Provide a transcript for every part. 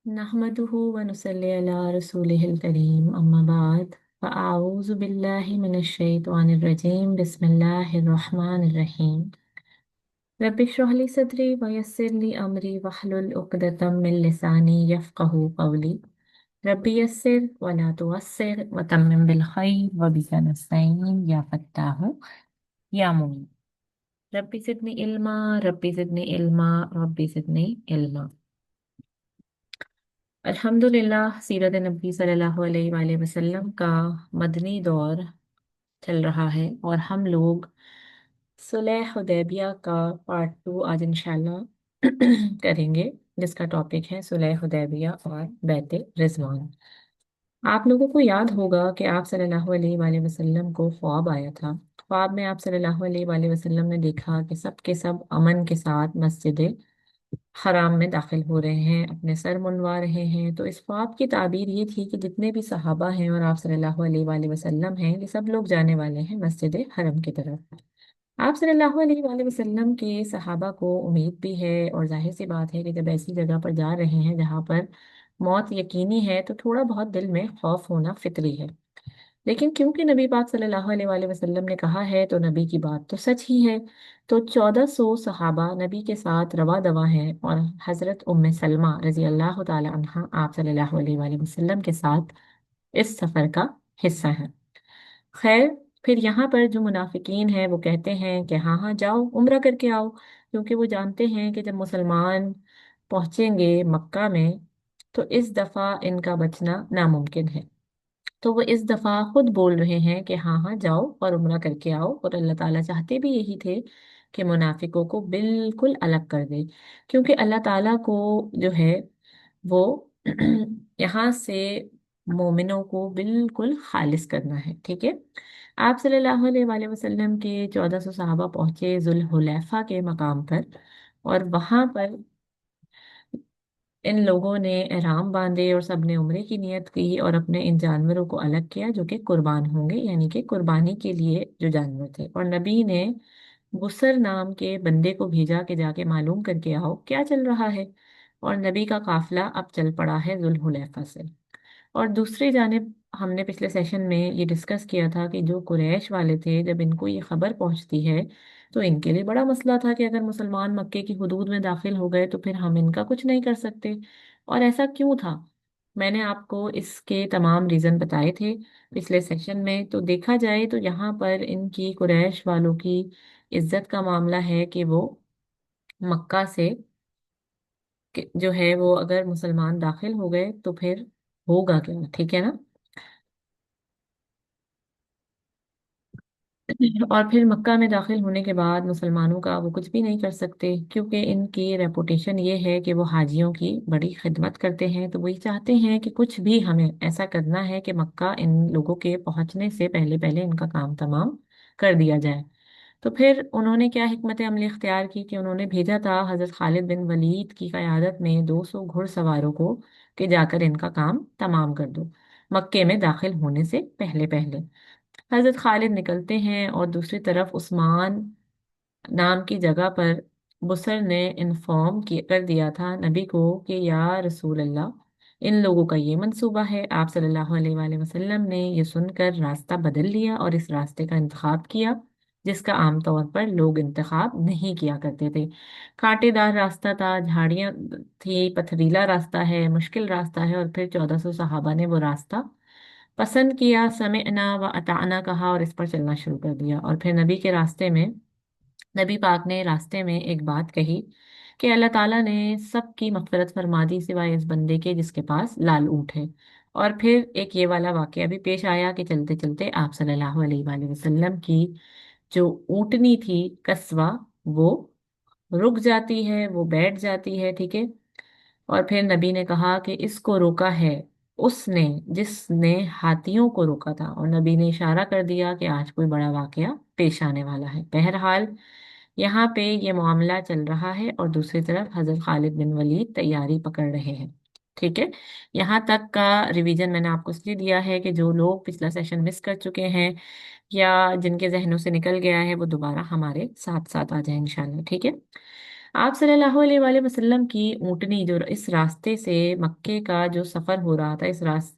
नहमदुहु व नुसल्ली अला रसूलिहिल करीम अम्मा बाद फ़अऊज़ु बिल्लाहि मिनश शैतानिर रजीम बिस्मिल्लाहिर रहमानिर रहीम रब्बि इश्रह ली सदरी व यस्सिर ली अमरी वहलुल उक़दतम मिन लिसानी यफ़क़हू क़ौली रब्बि यस्सिर व ला तुअस्सिर व तम्मिम बिल खैर व बिका नस्तईन या फत्ताहु या मुईन रब्बि ज़िदनी इल्मा रब्बि ज़िदनी इल्मा। अल्हम्दुलिल्लाह सीरत नबी सल्लल्लाहु अलैहि वसल्लम का मदनी दौर चल रहा है और हम लोग सुलह हुदैबिया का पार्ट 2 आज इंशाल्लाह करेंगे, जिसका टॉपिक है सुलह हुदैबिया और बैत रिजवान। आप लोगों को याद होगा कि आप सल्लल्लाहु अलैहि वसल्लम को ख्वाब आया था। ख्वाब में आप सल्लल्लाहु अलैहि वसल्लम ने देखा कि सब के सब अमन के साथ मस्जिद हराम में दाखिल हो रहे हैं, अपने सर मुंडवा रहे हैं। तो इस ख्वाब की ताबीर ये थी कि जितने भी सहाबा हैं और आप सल्लल्लाहु अलैहि वसल्लम हैं, ये सब लोग जाने वाले हैं मस्जिद हरम की तरफ। आप सल्लल्लाहु अलैहि वसल्लम के सहाबा को उम्मीद भी है, और जाहिर सी बात है कि जब ऐसी जगह पर जा रहे हैं जहाँ पर मौत यकीनी है, तो थोड़ा बहुत दिल में खौफ होना फितरी है। लेकिन क्योंकि नबी पाक सल्लल्लाहु अलैहि वसल्लम ने कहा है तो नबी की बात तो सच ही है। तो 1400 सहाबा नबी के साथ रवा दवा हैं, और हज़रत उम्मे सलमा रजी अल्लाह ताला अन्हा आप सल्लल्लाहु अलैहि वसल्लम के साथ इस सफ़र का हिस्सा है। खैर, फिर यहाँ पर जो मुनाफिकीन हैं वो कहते हैं कि हाँ हाँ जाओ उम्रा करके आओ, क्योंकि वो जानते हैं कि जब मुसलमान पहुँचेंगे मक्का में तो इस दफ़ा इनका बचना नामुमकिन है। तो वो इस दफा खुद बोल रहे हैं कि हाँ हाँ जाओ और उम्रा करके आओ, और अल्लाह ताला चाहते भी यही थे कि मुनाफिकों को बिल्कुल अलग कर दे, क्योंकि अल्लाह ताला को जो है वो यहाँ से मोमिनों को बिल्कुल खालिस करना है। ठीक है। आप सल्लल्लाहु अलैहि वसल्लम के 1400 सहाबा पहुंचे जुल हुलैफा के मकाम पर, और वहां पर इन लोगों ने एहराम बांधे और सबने उम्रे की नियत की और अपने इन जानवरों को अलग किया जो कि कुर्बान होंगे, यानी कि कुर्बानी के लिए जो जानवर थे। और नबी ने बुसर नाम के बंदे को भेजा कि जाके मालूम करके आओ क्या चल रहा है। और नबी का काफिला अब चल पड़ा है जुल्हुलैफा से। और दूसरी जानिब हमने पिछले सेशन में ये डिस्कस किया था कि जो कुरैश वाले थे, जब इनको ये खबर पहुंचती है तो इनके लिए बड़ा मसला था कि अगर मुसलमान मक्के की हुदूद में दाखिल हो गए तो फिर हम इनका कुछ नहीं कर सकते। और ऐसा क्यों था, मैंने आपको इसके तमाम रीज़न बताए थे पिछले सेशन में। तो देखा जाए तो यहाँ पर इनकी कुरैश वालों की इज्जत का मामला है कि वो मक्का से जो है वो अगर मुसलमान दाखिल हो गए तो फिर होगा क्या, ठीक है ना। और फिर मक्का में दाखिल होने के बाद मुसलमानों का वो कुछ भी नहीं कर सकते, क्योंकि इनकी रेपुटेशन ये है कि वो हाजियों की बड़ी खिदमत करते हैं। तो वही चाहते हैं कि कुछ भी हमें ऐसा करना है कि मक्का इन लोगों के पहुंचने से पहले पहले इनका काम तमाम कर दिया जाए। तो फिर उन्होंने क्या हिकमत अमली इख्तियार की कि उन्होंने भेजा था हज़रत खालिद बिन वलीद की क़यादत में 200 घुड़सवारों को कि जाकर इनका काम तमाम कर दो मक्के में दाखिल होने से पहले पहले। हजरत खालिद निकलते हैं, और दूसरी तरफ उस्मान नाम की जगह पर बुसर ने इन्फॉर्म कर दिया था नबी को कि या रसूल अल्लाह, इन लोगों का ये मंसूबा है। आप सल्लल्लाहु अलैहि वसल्लम ने ये सुनकर रास्ता बदल लिया और इस रास्ते का इंतखाब किया जिसका आमतौर पर लोग इंतखाब नहीं किया करते थे। कांटेदार रास्ता था, झाड़ियाँ थी, पथरीला रास्ता है, मुश्किल रास्ता है, और फिर 1400 सहाबा ने वो रास्ता पसंद किया, समिअना व अताना कहा और इस पर चलना शुरू कर दिया। और फिर नबी के रास्ते में नबी पाक ने रास्ते में एक बात कही कि अल्लाह ताला ने सबकी मग़फ़िरत फरमा दी सिवाय इस बंदे के जिसके पास लाल ऊँट है। और फिर एक ये वाला वाक़या भी पेश आया कि चलते चलते आप सल्लल्लाहु अलैहि वसल्लम की जो ऊँटनी थी कस्वा, वो रुक जाती है, वो बैठ जाती है। ठीक है। और फिर नबी ने कहा कि इसको रोका है उसने जिसने हाथियों को रोका था, और नबी ने इशारा कर दिया कि आज कोई बड़ा वाकया पेश आने वाला है। बहरहाल यहाँ पे ये मामला चल रहा है, और दूसरी तरफ हजरत खालिद बिन वलीद तैयारी पकड़ रहे हैं। ठीक है। यहाँ तक का रिवीजन मैंने आपको इसलिए दिया है कि जो लोग पिछला सेशन मिस कर चुके हैं या जिनके जहनों से निकल गया है वो दोबारा हमारे साथ साथ आ जाए इंशाल्लाह। ठीक है। आप सल्लल्लाहु अलैहि वसल्लम की ऊँटनी जो इस रास्ते से मक्के का जो सफर हो रहा था,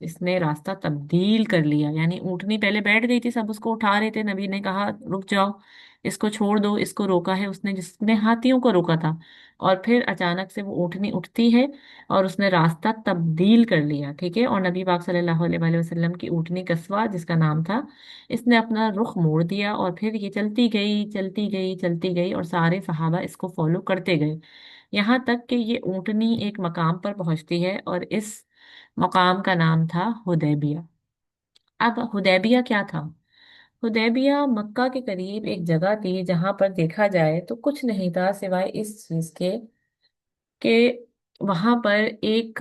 इसने रास्ता तब्दील कर लिया। यानी ऊँटनी पहले बैठ गई थी, सब उसको उठा रहे थे, नबी ने कहा रुक जाओ, इसको छोड़ दो, इसको रोका है उसने जिसने हाथियों को रोका था। और फिर अचानक से वो ऊँटनी उठती है और उसने रास्ता तब्दील कर लिया, ठीक है। और नबी पाक सल्लल्लाहु अलैहि वसल्लम की ऊँटनी कस्वा जिसका नाम था, इसने अपना रुख मोड़ दिया और फिर ये चलती गई चलती गई चलती गई और सारे सहाबा इसको फॉलो करते गए। यहाँ तक कि ये ऊँटनी एक मकाम पर पहुंचती है और इस मकाम का नाम था हुदैबिया। अब हुदैबिया क्या था? हुदैबिया मक्का के करीब एक जगह थी जहां पर देखा जाए तो कुछ नहीं था सिवाय इस चीज के कि वहां पर एक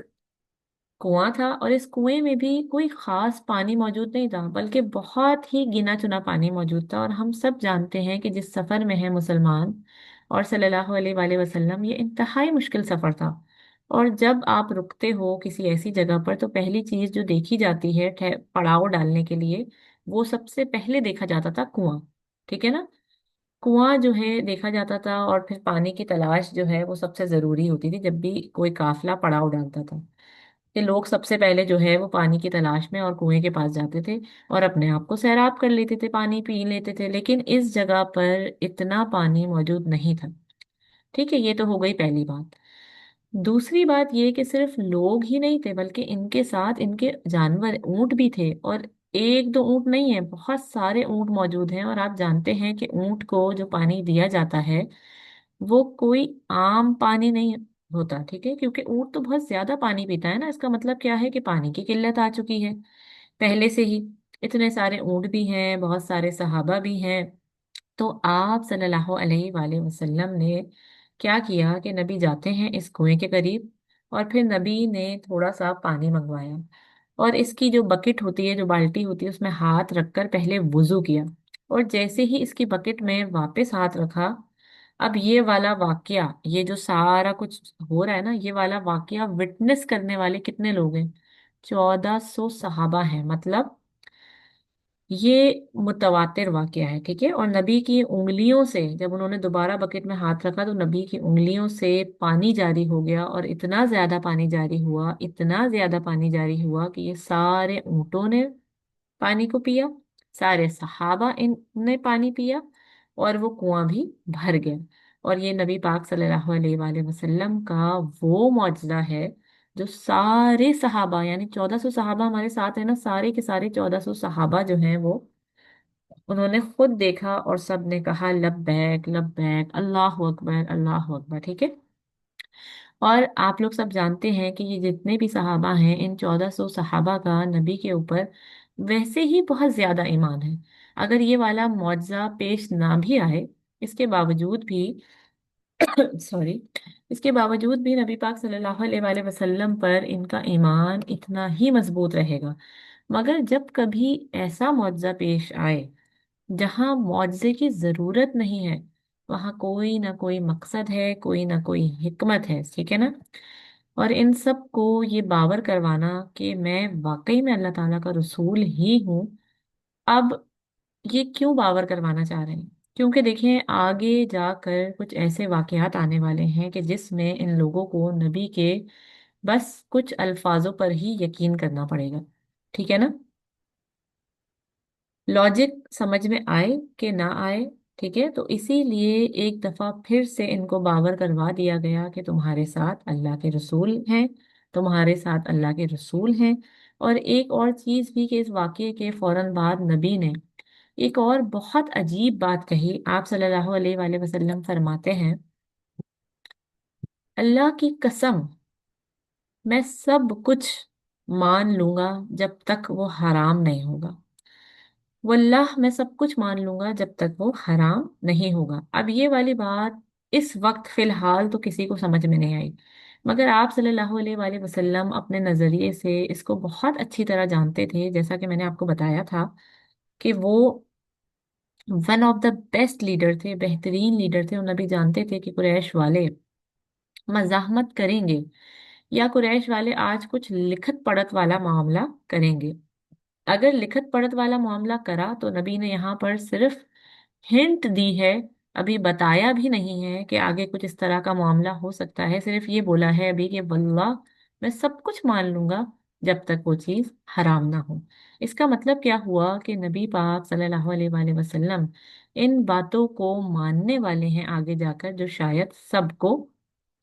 कुआं था, और इस कुएं में भी कोई खास पानी मौजूद नहीं था, बल्कि बहुत ही गिना चुना पानी मौजूद था। और हम सब जानते हैं कि जिस सफर में है मुसलमान और सल्लल्लाहु अलैहि वसल्लम, ये इंतहाई मुश्किल सफर था। और जब आप रुकते हो किसी ऐसी जगह पर तो पहली चीज जो देखी जाती है पड़ाव डालने के लिए, वो सबसे पहले देखा जाता था कुआं, ठीक है ना। कुआं जो है देखा जाता था, और फिर पानी की तलाश जो है वो सबसे जरूरी होती थी जब भी कोई काफिला पड़ाव डालता था, कि लोग सबसे पहले जो है वो पानी की तलाश में और कुएं के पास जाते थे और अपने आप को सैराब कर लेते थे, पानी पी लेते थे। लेकिन इस जगह पर इतना पानी मौजूद नहीं था, ठीक है। ये तो हो गई पहली बात। दूसरी बात ये कि सिर्फ लोग ही नहीं थे बल्कि इनके साथ इनके जानवर ऊंट भी थे, और एक दो ऊंट नहीं है, बहुत सारे ऊंट मौजूद हैं। और आप जानते हैं कि ऊंट को जो पानी दिया जाता है वो कोई आम पानी नहीं होता, ठीक है, क्योंकि ऊंट तो बहुत ज्यादा पानी पीता है ना। इसका मतलब क्या है कि पानी की किल्लत आ चुकी है पहले से ही। इतने सारे ऊंट भी हैं, बहुत सारे सहाबा भी हैं। तो आप सल्लल्लाहु अलैहि वसल्लम ने क्या किया कि नबी जाते हैं इस कुएं के करीब, और फिर नबी ने थोड़ा सा पानी मंगवाया और इसकी जो बकेट होती है, जो बाल्टी होती है, उसमें हाथ रखकर पहले वुजू किया। और जैसे ही इसकी बकेट में वापस हाथ रखा, अब ये वाला वाकया, ये जो सारा कुछ हो रहा है ना, ये वाला वाकया विटनेस करने वाले कितने लोग हैं? 1400 सहाबा हैं। मतलब ये मुतवातिर वाकया है, ठीक है। और नबी की उंगलियों से जब उन्होंने दोबारा बकेट में हाथ रखा तो नबी की उंगलियों से पानी जारी हो गया, और इतना ज्यादा पानी जारी हुआ, इतना ज्यादा पानी जारी हुआ कि ये सारे ऊंटों ने पानी को पिया, सारे सहाबा इनने पानी पिया, और वो कुआं भी भर गया। और ये नबी पाक सल्लल्लाहु अलैहि वसल्लम का वो मौजज़ा है जो सारे सहाबा, यानी 1400 सहाबा हमारे साथ है ना, सारे के सारे 1400 सहाबा जो हैं वो, उन्होंने खुद देखा और सब ने कहा लब्बैक लब्बैक, अल्लाह अकबर अल्लाह अकबर, ठीक है। और आप लोग सब जानते हैं कि ये जितने भी सहाबा हैं, इन 1400 सहाबा का नबी के ऊपर वैसे ही बहुत ज्यादा ईमान है। अगर ये वाला मुआवजा पेश ना भी आए, इसके बावजूद भी सॉरी, इसके बावजूद भी नबी पाक सल्लल्लाहु अलैहि वसल्लम पर इनका ईमान इतना ही मजबूत रहेगा। मगर जब कभी ऐसा मुआवजा पेश आए जहां मुआवजे की जरूरत नहीं है, वहां कोई ना कोई मकसद है, कोई ना कोई हिकमत है, ठीक है ना। और इन सब को ये बावर करवाना कि मैं वाकई में अल्लाह ताला का रसूल ही हूँ। अब ये क्यों बावर करवाना चाह रहे हैं? क्योंकि देखें, आगे जाकर कुछ ऐसे वाकयात आने वाले हैं कि जिसमें इन लोगों को नबी के बस कुछ अल्फाजों पर ही यकीन करना पड़ेगा, ठीक है ना। लॉजिक समझ में आए कि ना आए, ठीक है। तो इसीलिए एक दफा फिर से इनको बावर करवा दिया गया कि तुम्हारे साथ अल्लाह के रसूल हैं, तुम्हारे साथ अल्लाह के रसूल हैं। और एक और चीज भी कि इस वाकये के फौरन बाद नबी ने एक और बहुत अजीब बात कही। आप सल्लल्लाहु अलैहि वसल्लम फरमाते हैं, अल्लाह की कसम, मैं सब कुछ मान लूंगा जब तक वो हराम नहीं होगा। वल्लाह मैं सब कुछ मान लूंगा जब तक वो हराम नहीं होगा। अब ये वाली बात इस वक्त फिलहाल तो किसी को समझ में नहीं आई, मगर आप सल्लल्लाहु अलैहि वसल्लम अपने नजरिए से इसको बहुत अच्छी तरह जानते थे। जैसा कि मैंने आपको बताया था कि वो one of the best leader थे, बेहतरीन लीडर थे। और नबी जानते थे कि कुरैश वाले मजाहमत करेंगे, या कुरैश वाले आज कुछ लिखत पढ़त वाला मामला करेंगे। अगर लिखत पढ़त वाला मामला करा तो नबी ने यहाँ पर सिर्फ हिंट दी है, अभी बताया भी नहीं है कि आगे कुछ इस तरह का मामला हो सकता है, सिर्फ ये बोला है अभी कि वल्लाह मैं सब कुछ मान लूंगा जब तक वो चीज हराम ना हो। इसका मतलब क्या हुआ कि नबी पाक सल्लल्लाहु अलैहि वसल्लम इन बातों को मानने वाले हैं आगे जाकर, जो शायद सबको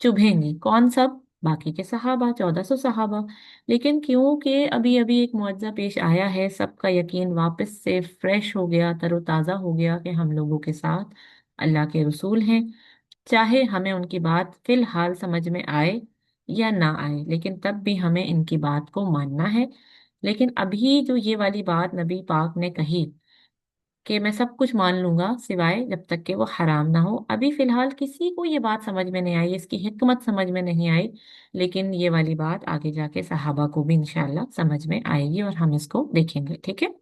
चुभेंगी। कौन सब? बाकी के सहाबा, 1400 सहाबा। लेकिन क्योंकि अभी अभी एक मुआवजा पेश आया है, सबका यकीन वापस से फ्रेश हो गया, तरोताज़ा हो गया कि हम लोगों के साथ अल्लाह के रसूल हैं। चाहे हमें उनकी बात फिलहाल समझ में आए या ना आए, लेकिन तब भी हमें इनकी बात को मानना है। लेकिन अभी जो ये वाली बात नबी पाक ने कही कि मैं सब कुछ मान लूंगा सिवाय जब तक कि वो हराम ना हो, अभी फिलहाल किसी को ये बात समझ में नहीं आई, इसकी हिकमत समझ में नहीं आई। लेकिन ये वाली बात आगे जाके सहाबा को भी इंशाल्लाह समझ में आएगी और हम इसको देखेंगे, ठीक है।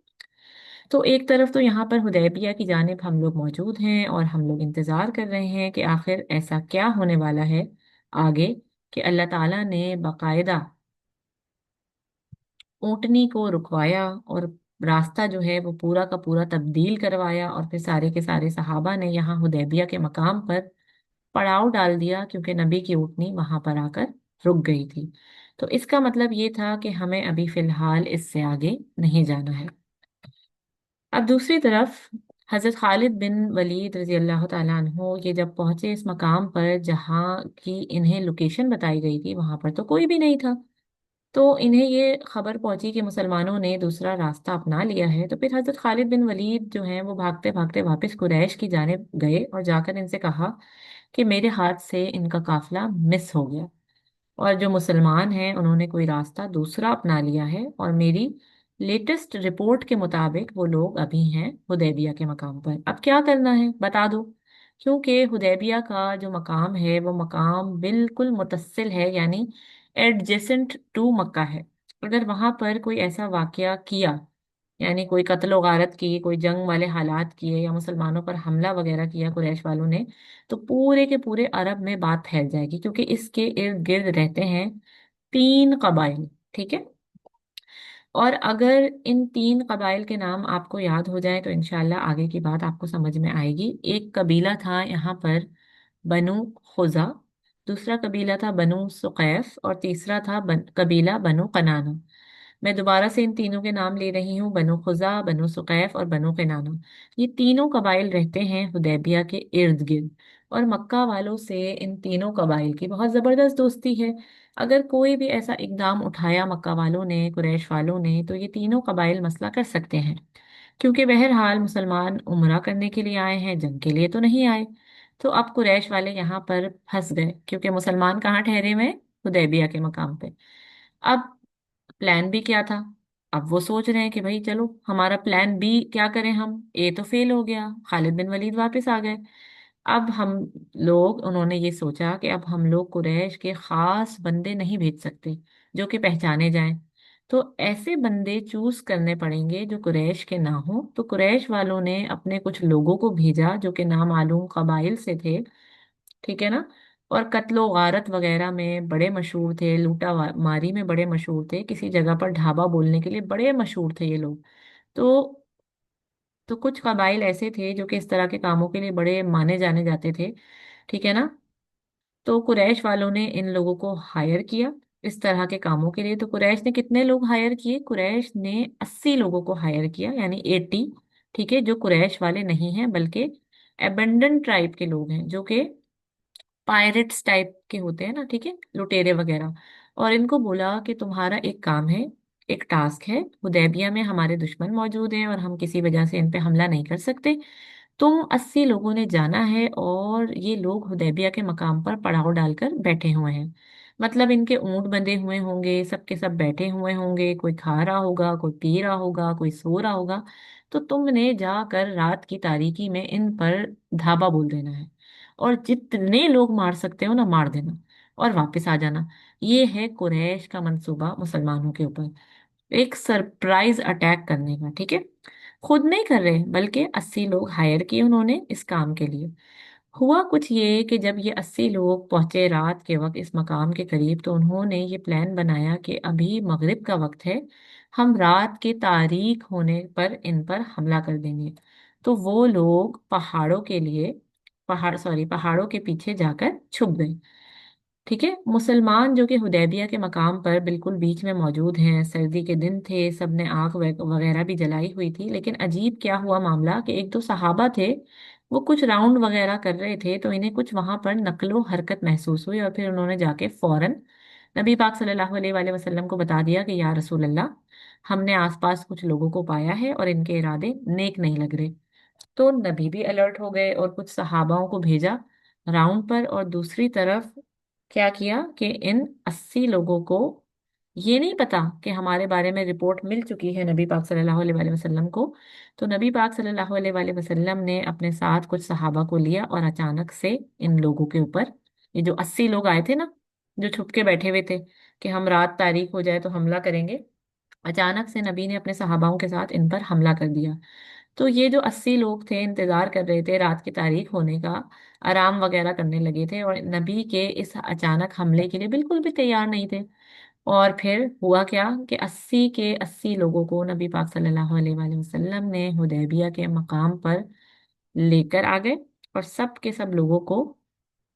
तो एक तरफ तो यहाँ पर हुदैबिया की जानिब हम लोग मौजूद हैं और हम लोग इंतज़ार कर रहे हैं कि आखिर ऐसा क्या होने वाला है आगे, कि अल्लाह ताला ने बाकायदा ऊंटनी को रुकवाया और रास्ता जो है वो पूरा का पूरा तब्दील करवाया, और फिर सारे के सारे सहाबा ने यहाँ हुदैबिया के मकाम पर पड़ाव डाल दिया, क्योंकि नबी की ऊंटनी वहां पर आकर रुक गई थी। तो इसका मतलब ये था कि हमें अभी फिलहाल इससे आगे नहीं जाना है। अब दूसरी तरफ हजरत खालिद बिन वलीद रजी अल्लाह तआला अन्हो ये जब पहुंचे इस मकाम पर जहाँ की इन्हें लोकेशन बताई गई थी, वहां पर तो कोई भी नहीं था। तो इन्हें ये खबर पहुंची कि मुसलमानों ने दूसरा रास्ता अपना लिया है। तो फिर हजरत खालिद बिन वलीद जो हैं वो भागते भागते वापस कुरैश की जानिब गए और जाकर इनसे कहा कि मेरे हाथ से इनका काफिला मिस हो गया, और जो मुसलमान हैं उन्होंने कोई रास्ता दूसरा अपना लिया है, और मेरी लेटेस्ट रिपोर्ट के मुताबिक वो लोग अभी हैं हुदैबिया के मकाम पर। अब क्या करना है बता दो। क्योंकि हुदैबिया का जो मकाम है वो मकाम बिल्कुल मुतस्सिल है, यानी एडजेसेंट टू मक्का है। अगर वहां पर कोई ऐसा वाकया किया, यानी कोई कत्ल गारत की, कोई जंग वाले हालात किए, या मुसलमानों पर हमला वगैरह किया कुरैश वालों ने, तो पूरे के पूरे अरब में बात फैल जाएगी, क्योंकि इसके इर्द गिर्द रहते हैं 3 कबाइल, ठीक है। और अगर इन 3 कबाइल के नाम आपको याद हो जाए तो इंशाल्लाह आगे की बात आपको समझ में आएगी। एक कबीला था यहाँ पर बनु खुजा, दूसरा कबीला था बनु सुकैफ, और तीसरा था कबीला बनु कनाना। मैं दोबारा से इन तीनों के नाम ले रही हूँ, बनु खुजा, बनु सुकैफ और बनु किनाना। ये तीनों कबाइल रहते हैं हुदैबिया के इर्द गिर्द, और मक्का वालों से इन तीनों कबाइल की बहुत ज़बरदस्त दोस्ती है। अगर कोई भी ऐसा इकदाम उठाया मक्का वालों ने, कुरैश वालों ने, तो ये तीनों कबाइल मसला कर सकते हैं, क्योंकि बहरहाल मुसलमान उम्रा करने के लिए आए हैं, जंग के लिए तो नहीं आए। तो अब कुरैश वाले यहाँ पर फंस गए, क्योंकि मुसलमान कहाँ ठहरे हुए हैं? हुदैबिया के मकाम पे। अब प्लान बी क्या था? अब वो सोच रहे हैं कि भाई चलो हमारा प्लान बी क्या करें, हम ए तो फेल हो गया, खालिद बिन वलीद वापस आ गए। अब हम लोग, उन्होंने ये सोचा कि अब हम लोग कुरैश के खास बंदे नहीं भेज सकते जो कि पहचाने जाएं। तो ऐसे बंदे चूज करने पड़ेंगे जो कुरैश के ना हो। तो कुरैश वालों ने अपने कुछ लोगों को भेजा जो कि नामालूम कबाइल से थे, ठीक है ना। और कत्लो गारत वगैरह में बड़े मशहूर थे, लूटा मारी में बड़े मशहूर थे, किसी जगह पर ढाबा बोलने के लिए बड़े मशहूर थे ये लोग। तो कुछ कबाइल ऐसे थे जो कि इस तरह के कामों के लिए बड़े माने जाने जाते थे, ठीक है ना। तो कुरैश वालों ने इन लोगों को हायर किया इस तरह के कामों के लिए। तो कुरैश ने कितने लोग हायर किए? कुरैश ने 80 लोगों को हायर किया, यानी 80, ठीक है, जो कुरैश वाले नहीं हैं बल्कि एबंडन ट्राइब के लोग हैं, जो कि पायरेट्स टाइप के होते हैं ना, ठीक है, लुटेरे वगैरह। और इनको बोला कि तुम्हारा एक काम है, एक टास्क है, हुदैबिया में हमारे दुश्मन मौजूद हैं और हम किसी वजह से इन पे हमला नहीं कर सकते। तुम 80 लोगों ने जाना है, और ये लोग हुदैबिया के मकाम पर पड़ाव डालकर बैठे हुए हैं। मतलब इनके ऊंट बंधे हुए होंगे, सबके सब बैठे हुए होंगे, कोई खा रहा होगा, कोई पी रहा होगा, कोई सो रहा होगा। तो तुमने जाकर रात की तारीकी में इन पर धाबा बोल देना है, और जितने लोग मार सकते हो ना मार देना, और वापस आ जाना। ये है कुरैश का मंसूबा मुसलमानों के ऊपर, एक सरप्राइज अटैक करने का, ठीक है। खुद नहीं कर रहे बल्कि 80 लोग हायर किए उन्होंने इस काम के लिए। हुआ कुछ ये कि जब ये 80 लोग पहुंचे रात के वक्त इस मकाम के करीब, तो उन्होंने ये प्लान बनाया कि अभी मगरिब का वक्त है, हम रात के तारीक होने पर इन पर हमला कर देंगे। तो वो लोग पहाड़ों के लिए पहाड़ों के पीछे जाकर छुप गए। ठीक है, मुसलमान जो कि हुदैबिया के मकाम पर बिल्कुल बीच में मौजूद हैं, सर्दी के दिन थे, सबने आग वगैरह भी जलाई हुई थी, लेकिन अजीब क्या हुआ मामला कि एक दो सहाबा थे, वो कुछ राउंड वगैरह कर रहे थे, तो इन्हें कुछ वहां पर नकलो हरकत महसूस हुई और फिर उन्होंने जाके फौरन नबी पाक सल्लल्लाहु अलैहि वसल्लम को बता दिया कि या रसूल अल्लाह, हमने आसपास कुछ लोगों को पाया है और इनके इरादे नेक नहीं लग रहे। तो नबी भी अलर्ट हो गए और कुछ सहाबाओं को भेजा राउंड पर, और दूसरी तरफ क्या किया कि इन 80 लोगों को ये नहीं पता कि हमारे बारे में रिपोर्ट मिल चुकी है नबी पाक सल्लल्लाहु अलैहि वसल्लम को। तो नबी पाक सल्लल्लाहु अलैहि वसल्लम ने अपने साथ कुछ सहाबा को लिया और अचानक से इन लोगों के ऊपर, ये जो 80 लोग आए थे ना, जो छुप के बैठे हुए थे कि हम रात तारीख हो जाए तो हमला करेंगे, अचानक से नबी ने अपने सहाबाओं के साथ इन पर हमला कर दिया। तो ये जो 80 लोग थे इंतजार कर रहे थे रात की तारीख होने का, आराम वगैरह करने लगे थे और नबी के इस अचानक हमले के लिए बिल्कुल भी तैयार नहीं थे। और फिर हुआ क्या कि 80 के 80 लोगों को नबी पाक सल्लल्लाहु अलैहि वसल्लम ने हुदैबिया के मकाम पर लेकर आ गए, और सब के सब लोगों को,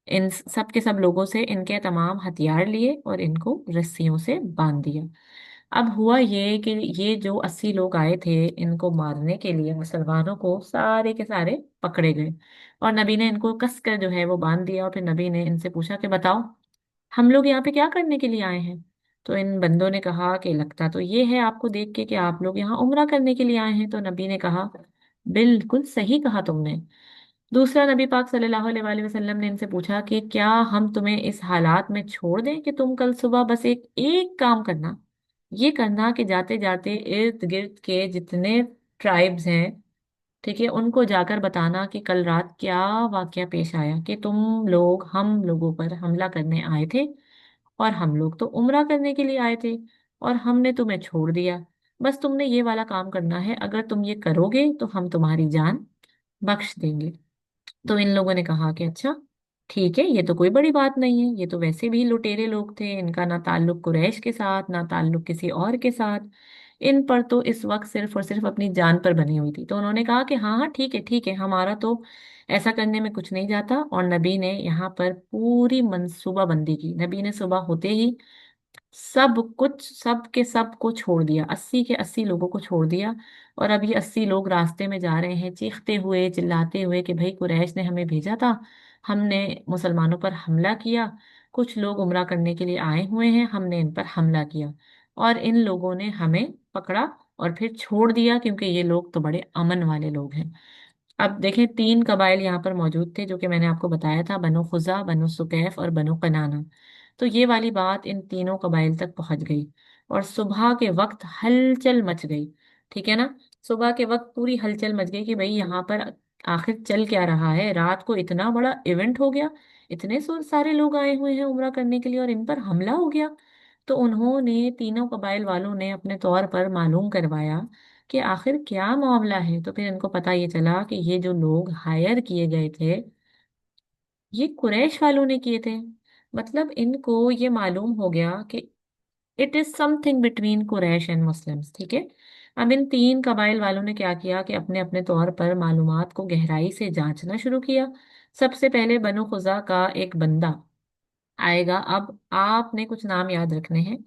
इन सब के सब लोगों से इनके तमाम हथियार लिए और इनको रस्सियों से बांध दिया। अब हुआ ये कि ये जो 80 लोग आए थे इनको मारने के लिए, मुसलमानों को सारे के सारे पकड़े गए, और नबी ने इनको कस कर जो है वो बांध दिया, और फिर नबी ने इनसे पूछा कि बताओ, हम लोग यहाँ पे क्या करने के लिए आए हैं? तो इन बंदों ने कहा कि लगता तो ये है आपको देख के कि आप लोग यहाँ उम्रा करने के लिए आए हैं। तो नबी ने कहा, बिल्कुल सही कहा तुमने। दूसरा, नबी पाक सल्लल्लाहु अलैहि वसल्लम ने इनसे पूछा कि क्या हम तुम्हें इस हालात में छोड़ दें कि तुम कल सुबह बस एक एक काम करना, ये करना कि जाते जाते इर्द गिर्द के जितने ट्राइब्स हैं, ठीक है, उनको जाकर बताना कि कल रात क्या वाकया पेश आया, कि तुम लोग हम लोगों पर हमला करने आए थे और हम लोग तो उम्रा करने के लिए आए थे और हमने तुम्हें छोड़ दिया। बस तुमने ये वाला काम करना है, अगर तुम ये करोगे तो हम तुम्हारी जान बख्श देंगे। तो इन लोगों ने कहा कि अच्छा ठीक है, ये तो कोई बड़ी बात नहीं है, ये तो वैसे भी लुटेरे लोग थे, इनका ना ताल्लुक कुरैश के साथ ना ताल्लुक किसी और के साथ, इन पर तो इस वक्त सिर्फ और सिर्फ अपनी जान पर बनी हुई थी। तो उन्होंने कहा कि हाँ हाँ ठीक है ठीक है, हमारा तो ऐसा करने में कुछ नहीं जाता। और नबी ने यहाँ पर पूरी मंसूबाबंदी की। नबी ने सुबह होते ही सब कुछ, सब के सब को छोड़ दिया, 80 के 80 लोगों को छोड़ दिया। और अब ये 80 लोग रास्ते में जा रहे हैं चीखते हुए चिल्लाते हुए कि भाई कुरैश ने हमें भेजा था, हमने मुसलमानों पर हमला किया, कुछ लोग उम्रा करने के लिए आए हुए हैं, हमने इन पर हमला किया और इन लोगों ने हमें पकड़ा और फिर छोड़ दिया, क्योंकि ये लोग तो बड़े अमन वाले लोग हैं। अब देखें, तीन कबाइल यहाँ पर मौजूद थे जो कि मैंने आपको बताया था, बनु खुजा, बनु सुकैफ और बनु कनाना। तो ये वाली बात इन तीनों कबाइल तक पहुंच गई और सुबह के वक्त हलचल मच गई। ठीक है ना, सुबह के वक्त पूरी हलचल मच गई कि भाई यहाँ पर आखिर चल क्या रहा है, रात को इतना बड़ा इवेंट हो गया, इतने सारे लोग आए हुए हैं उम्रा करने के लिए और इन पर हमला हो गया। तो उन्होंने, तीनों कबाइल वालों ने अपने तौर पर मालूम करवाया कि आखिर क्या मामला है। तो फिर इनको पता ये चला कि ये जो लोग हायर किए गए थे ये कुरैश वालों ने किए थे। मतलब इनको ये मालूम हो गया कि it is something between Quraysh and Muslims. ठीक है, अब इन तीन कबाइल वालों ने क्या किया कि अपने अपने तौर पर मालूमात को गहराई से जांचना शुरू किया। सबसे पहले बनु खुजा का एक बंदा आएगा। अब आपने कुछ नाम याद रखने हैं।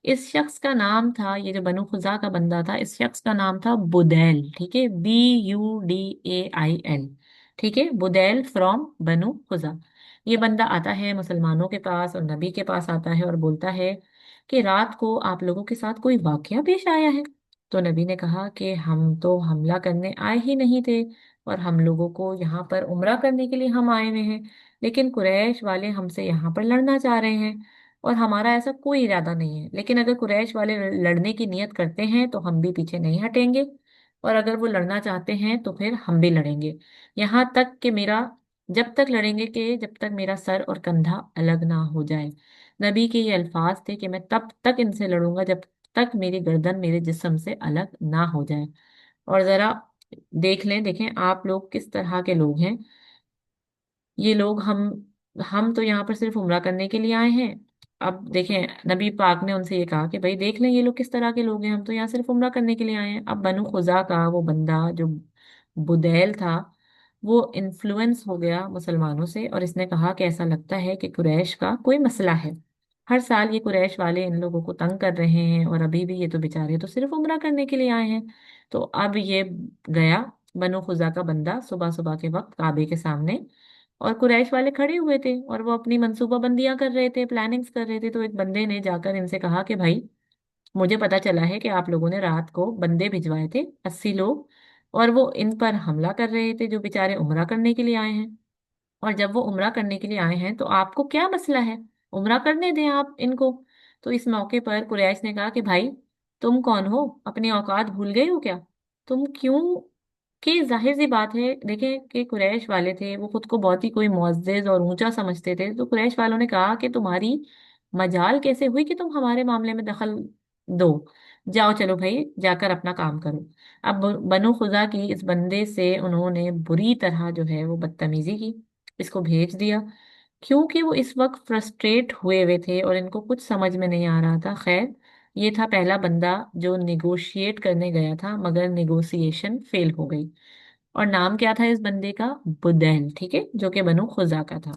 इस शख्स का नाम था, ये जो बनु खुजा का बंदा था, इस शख्स का नाम था बुदैल। ठीक है, BUDAIL। ठीक है, बुदैल फ्रॉम बनु खुजा। ये बंदा आता है मुसलमानों के पास और नबी के पास आता है और बोलता है कि रात को आप लोगों के साथ कोई वाकया पेश आया है। तो नबी ने कहा कि हम तो हमला करने आए ही नहीं थे, और हम लोगों को यहाँ पर उम्रा करने के लिए हम आए हुए हैं, लेकिन कुरैश वाले हमसे यहाँ पर लड़ना चाह रहे हैं और हमारा ऐसा कोई इरादा नहीं है। लेकिन अगर कुरैश वाले लड़ने की नियत करते हैं तो हम भी पीछे नहीं हटेंगे, और अगर वो लड़ना चाहते हैं तो फिर हम भी लड़ेंगे, यहाँ तक कि मेरा, जब तक लड़ेंगे कि जब तक मेरा सर और कंधा अलग ना हो जाए। नबी के ये अल्फाज थे कि मैं तब तक इनसे लड़ूंगा जब तक मेरी गर्दन मेरे जिस्म से अलग ना हो जाए। और जरा देख लें, देखें आप लोग किस तरह के लोग हैं। ये लोग, हम तो यहाँ पर सिर्फ उम्रा करने के लिए आए हैं। अब देखें, नबी पाक ने उनसे ये कहा कि भाई देख लें ये लोग किस तरह के लोग हैं, हम तो यहाँ सिर्फ उम्रा करने के लिए आए हैं। अब बनु खुजा का वो बंदा जो बुदैल था, वो इन्फ्लुएंस हो गया मुसलमानों से, और इसने कहा कि ऐसा लगता है कि कुरैश का कोई मसला है। हर साल ये कुरैश वाले इन लोगों को तंग कर रहे हैं, और अभी भी ये तो बेचारे तो सिर्फ उम्रा करने के लिए आए हैं। तो अब ये गया, बनु खुजा का बंदा, सुबह सुबह के वक्त काबे के सामने, और कुरैश वाले खड़े हुए थे और वो अपनी मंसूबा बंदियां कर रहे थे, प्लानिंग्स कर रहे थे। तो एक बंदे ने जाकर इनसे कहा कि भाई, मुझे पता चला है कि आप लोगों ने रात को बंदे भिजवाए थे 80 लोग, और वो इन पर हमला कर रहे थे जो बेचारे उम्रा करने के लिए आए हैं। और जब वो उम्रा करने के लिए आए हैं तो आपको क्या मसला है, उम्रा करने दें आप इनको। तो इस मौके पर कुरैश ने कहा कि भाई, तुम कौन हो, अपनी औकात भूल गए हो क्या, तुम क्यों। कि जाहिर सी बात है, देखें कि कुरैश वाले थे वो खुद को बहुत ही कोई मुअज्जज और ऊंचा समझते थे। तो कुरैश वालों ने कहा कि तुम्हारी मजाल कैसे हुई कि तुम हमारे मामले में दखल दो, जाओ चलो भाई जाकर अपना काम करो। अब बनु खुजा की इस बंदे से उन्होंने बुरी तरह जो है वो बदतमीजी की, इसको भेज दिया, क्योंकि वो इस वक्त फ्रस्ट्रेट हुए हुए थे और इनको कुछ समझ में नहीं आ रहा था। खैर, ये था पहला बंदा जो निगोशिएट करने गया था, मगर निगोशिएशन फेल हो गई। और नाम क्या था इस बंदे का? बुदैल, ठीक है, जो कि बनु खुजा का था।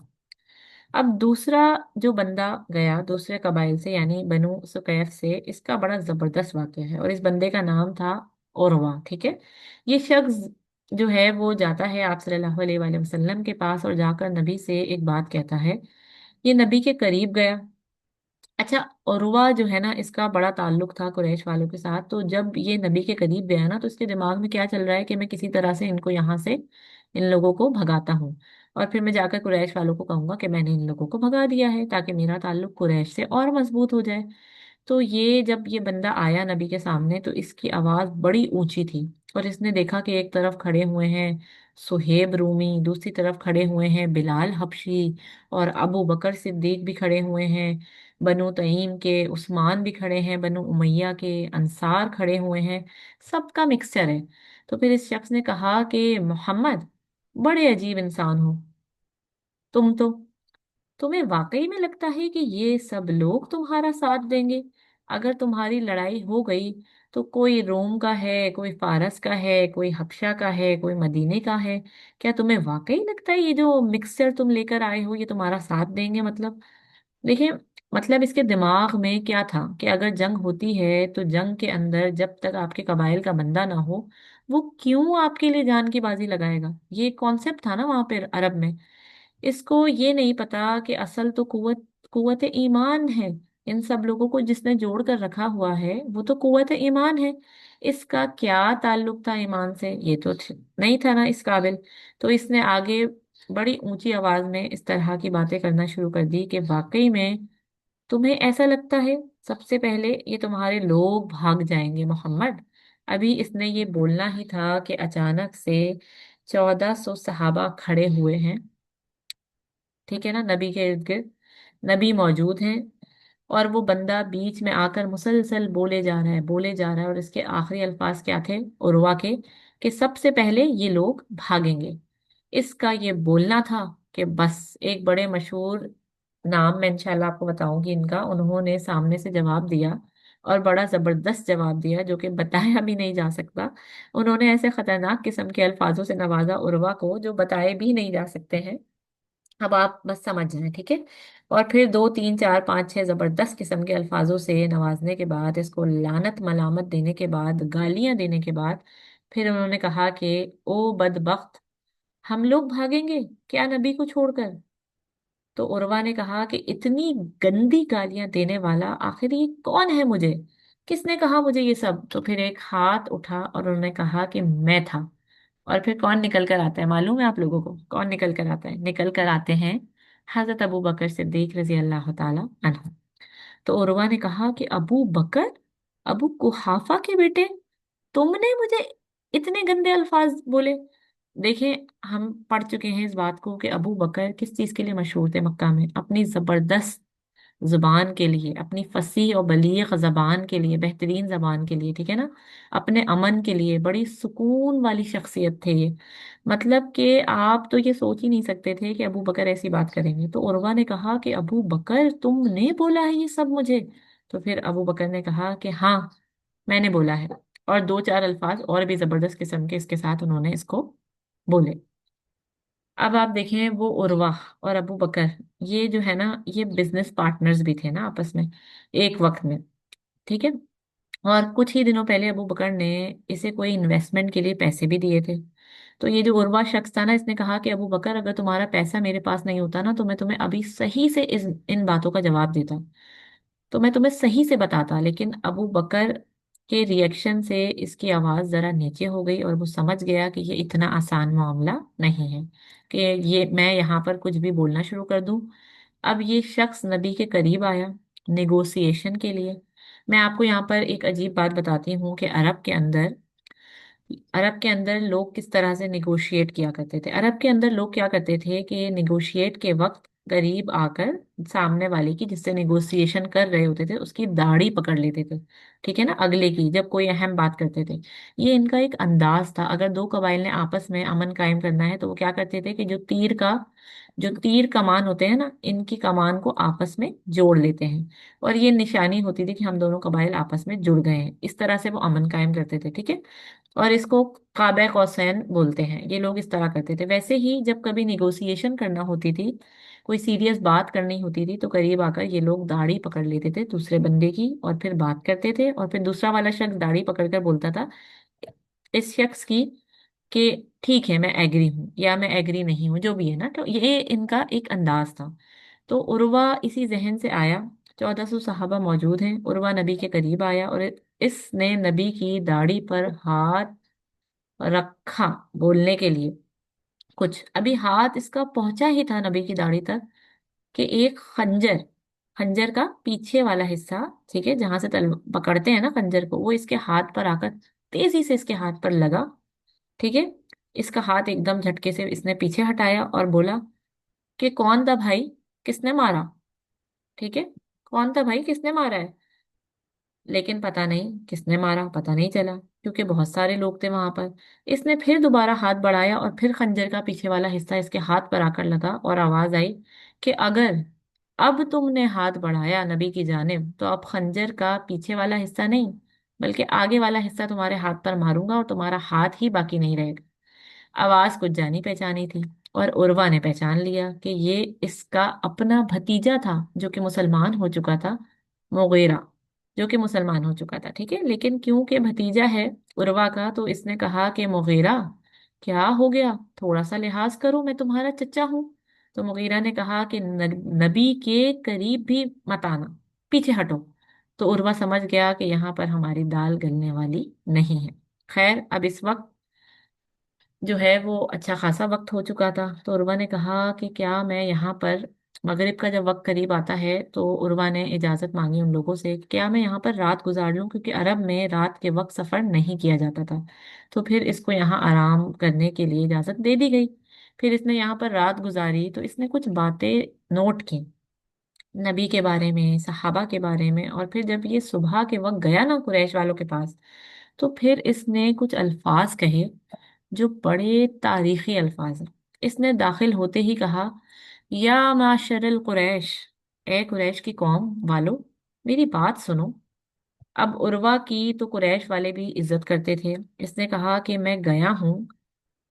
अब दूसरा जो बंदा गया दूसरे कबाइल से, यानी बनु सुकैफ से, इसका बड़ा जबरदस्त वाकया है, और इस बंदे का नाम था उर्वा, ठीक है। ये शख्स जो है वो जाता है आप सल्लल्लाहु अलैहि वसल्लम के पास और जाकर नबी से एक बात कहता है। ये नबी के करीब गया। अच्छा, उर्वा जो है ना, इसका बड़ा ताल्लुक था कुरैश वालों के साथ। तो जब ये नबी के करीब गया ना, तो इसके दिमाग में क्या चल रहा है कि मैं किसी तरह से इनको यहाँ से, इन लोगों को भगाता हूँ, और फिर मैं जाकर कुरैश वालों को कहूंगा कि मैंने इन लोगों को भगा दिया है, ताकि मेरा ताल्लुक कुरैश से और मजबूत हो जाए। तो ये जब ये बंदा आया नबी के सामने, तो इसकी आवाज बड़ी ऊंची थी, और इसने देखा कि एक तरफ खड़े हुए हैं सुहेब रूमी, दूसरी तरफ खड़े हुए हैं बिलाल हबशी, और अबू बकर सिद्दीक भी खड़े हुए हैं, बनु तईम के उस्मान भी खड़े हैं, बनु उमैया के अंसार खड़े हुए हैं, सबका मिक्सचर है। तो फिर इस शख्स ने कहा कि मोहम्मद, बड़े अजीब इंसान हो तुम तो, तुम्हें वाकई में लगता है कि ये सब लोग तुम्हारा साथ देंगे? अगर तुम्हारी लड़ाई हो गई तो कोई रोम का है, कोई फारस का है, कोई हबशा का है, कोई मदीने का है, क्या तुम्हें वाकई लगता है ये जो मिक्सचर तुम लेकर आए हो ये तुम्हारा साथ देंगे? मतलब देखिए, मतलब इसके दिमाग में क्या था कि अगर जंग होती है तो जंग के अंदर जब तक आपके कबाइल का बंदा ना हो, वो क्यों आपके लिए जान की बाजी लगाएगा? ये कॉन्सेप्ट था ना वहां पर अरब में। इसको ये नहीं पता कि असल तो कुवत कुवत ईमान है। इन सब लोगों को जिसने जोड़ कर रखा हुआ है वो तो कुवत ईमान है। इसका क्या ताल्लुक था ईमान से, ये तो नहीं था ना इस काबिल। तो इसने आगे बड़ी ऊंची आवाज में इस तरह की बातें करना शुरू कर दी कि वाकई में तुम्हें ऐसा लगता है, सबसे पहले ये तुम्हारे लोग भाग जाएंगे मोहम्मद। अभी इसने ये बोलना ही था कि अचानक से 1400 सहाबा खड़े हुए हैं, ठीक है ना, नबी के इर्द गिर्द। नबी मौजूद हैं, और वो बंदा बीच में आकर मुसलसल बोले जा रहा है, बोले जा रहा है, और इसके आखिरी अल्फाज क्या थे उर्वा के, कि सबसे पहले ये लोग भागेंगे। इसका ये बोलना था कि बस, एक बड़े मशहूर नाम मैं इंशाल्लाह आपको बताऊंगी इनका, उन्होंने सामने से जवाब दिया, और बड़ा जबरदस्त जवाब दिया जो कि बताया भी नहीं जा सकता। उन्होंने ऐसे खतरनाक किस्म के अल्फाजों से नवाजा उर्वा को जो बताए भी नहीं जा सकते हैं। अब आप बस समझ जाएं, ठीक है। और फिर दो तीन चार पाँच छह जबरदस्त किस्म के अल्फाजों से नवाजने के बाद, इसको लानत मलामत देने के बाद, गालियां देने के बाद, फिर उन्होंने कहा कि ओ बदबख्त, हम लोग भागेंगे क्या नबी को छोड़कर? तो उर्वा ने कहा कि इतनी गंदी गालियां देने वाला आखिर ये कौन है, मुझे किसने कहा मुझे ये सब? तो फिर एक हाथ उठा और उन्होंने कहा कि मैं था। और फिर कौन निकल कर आता है मालूम है आप लोगों को? कौन निकल कर आता है? निकल कर आते हैं हजरत अबू बकर सिद्दीक रजी अल्लाह ताला अन्हु। तो उर्वा ने कहा कि अबू बकर, अबू कुहाफा के बेटे, तुमने मुझे इतने गंदे अल्फाज बोले? देखें, हम पढ़ चुके हैं इस बात को कि अबू बकर किस चीज के लिए मशहूर थे मक्का में? अपनी जबरदस्त जुबान के लिए, अपनी फसीह और बलीग जबान के लिए, बेहतरीन जबान के लिए, ठीक है ना, अपने अमन के लिए, बड़ी सुकून वाली शख्सियत थे ये। मतलब कि आप तो ये सोच ही नहीं सकते थे कि अबू बकर ऐसी बात करेंगे। तो उर्वा ने कहा कि अबू बकर, तुमने बोला है ये सब मुझे? तो फिर अबू बकर ने कहा कि हाँ, मैंने बोला है। और दो चार अल्फाज और भी जबरदस्त किस्म के इसके साथ उन्होंने इसको बोले। अब आप देखें, वो उर्वा और अबू बकर, ये जो है ना, ये बिजनेस पार्टनर्स भी थे ना आपस में एक वक्त में। ठीक है। और कुछ ही दिनों पहले अबू बकर ने इसे कोई इन्वेस्टमेंट के लिए पैसे भी दिए थे। तो ये जो उर्वा शख्स था ना, इसने कहा कि अबू बकर, अगर तुम्हारा पैसा मेरे पास नहीं होता ना, तो मैं तुम्हें अभी सही से इस इन बातों का जवाब देता, तो मैं तुम्हें सही से बताता। लेकिन अबू बकर के रिएक्शन से इसकी आवाज जरा नीचे हो गई, और वो समझ गया कि ये इतना आसान मामला नहीं है कि ये मैं यहाँ पर कुछ भी बोलना शुरू कर दूं। अब ये शख्स नबी के करीब आया नेगोशिएशन के लिए। मैं आपको यहाँ पर एक अजीब बात बताती हूँ कि अरब के अंदर लोग किस तरह से निगोशिएट किया करते थे। अरब के अंदर लोग क्या करते थे कि निगोशिएट के वक्त करीब आकर सामने वाले की, जिससे निगोशिएशन कर रहे होते थे, उसकी दाढ़ी पकड़ लेते थे। ठीक है ना, अगले की, जब कोई अहम बात करते थे। ये इनका एक अंदाज था। अगर दो कबाइल ने आपस में अमन कायम करना है, तो वो क्या करते थे कि जो तीर कमान होते हैं ना, इनकी कमान को आपस में जोड़ लेते हैं, और ये निशानी होती थी कि हम दोनों कबाइल आपस में जुड़ गए हैं। इस तरह से वो अमन कायम करते थे। ठीक है। और इसको काबा कौसैन बोलते हैं। ये लोग इस तरह करते थे। वैसे ही जब कभी निगोशिएशन करना होती थी, कोई सीरियस बात करनी होती थी, तो करीब आकर ये लोग दाढ़ी पकड़ लेते थे दूसरे बंदे की, और फिर बात करते थे, और फिर दूसरा वाला शख्स दाढ़ी पकड़ कर बोलता था इस शख्स की कि ठीक है, मैं एग्री हूँ या मैं एग्री नहीं हूँ, जो भी है ना। तो ये इनका एक अंदाज था। तो उर्वा इसी जहन से आया। 1400 सहाबा मौजूद हैं। उर्वा नबी के करीब आया और इसने नबी की दाढ़ी पर हाथ रखा बोलने के लिए। कुछ अभी हाथ इसका पहुंचा ही था नबी की दाढ़ी तक, कि एक खंजर, खंजर का पीछे वाला हिस्सा, ठीक है, जहां से तल पकड़ते हैं ना खंजर को, वो इसके हाथ पर आकर तेजी से इसके हाथ पर लगा। ठीक है। इसका हाथ एकदम झटके से इसने पीछे हटाया और बोला कि कौन था भाई, किसने मारा। ठीक है। कौन था भाई, किसने मारा है। लेकिन पता नहीं किसने मारा, पता नहीं चला, क्योंकि बहुत सारे लोग थे वहां पर। इसने फिर दोबारा हाथ बढ़ाया, और फिर खंजर का पीछे वाला हिस्सा इसके हाथ पर आकर लगा, और आवाज आई कि अगर अब तुमने हाथ बढ़ाया नबी की जानिब, तो अब खंजर का पीछे वाला हिस्सा नहीं, बल्कि आगे वाला हिस्सा तुम्हारे हाथ पर मारूंगा, और तुम्हारा हाथ ही बाकी नहीं रहेगा। आवाज कुछ जानी पहचानी थी, और उर्वा ने पहचान लिया कि ये इसका अपना भतीजा था, जो कि मुसलमान हो चुका था, मुगीरा, जो कि मुसलमान हो चुका था। ठीक है। लेकिन क्योंकि भतीजा है उर्वा का, तो इसने कहा कि मुगीरा, क्या हो गया, थोड़ा सा लिहाज करो, मैं तुम्हारा चचा हूं। तो मुगीरा ने कहा कि नबी के करीब भी मत आना, पीछे हटो। तो उर्वा समझ गया कि यहाँ पर हमारी दाल गलने वाली नहीं है। खैर, अब इस वक्त जो है वो अच्छा खासा वक्त हो चुका था। तो उर्वा ने कहा कि क्या मैं यहाँ पर, मगरिब का जब वक्त करीब आता है, तो उर्वा ने इजाज़त मांगी उन लोगों से, क्या मैं यहाँ पर रात गुजार लूँ, क्योंकि अरब में रात के वक्त सफ़र नहीं किया जाता था। तो फिर इसको यहाँ आराम करने के लिए इजाज़त दे दी गई। फिर इसने यहाँ पर रात गुजारी, तो इसने कुछ बातें नोट की नबी के बारे में, सहाबा के बारे में। और फिर जब ये सुबह के वक्त गया ना कुरैश वालों के पास, तो फिर इसने कुछ अल्फाज कहे जो बड़े तारीखी अल्फाज हैं। इसने दाखिल होते ही कहा, या माशरल कुरैश, ए कुरैश की कौम वालों, मेरी बात सुनो। अब उर्वा की तो कुरैश वाले भी इज्जत करते थे। इसने कहा कि मैं गया हूँ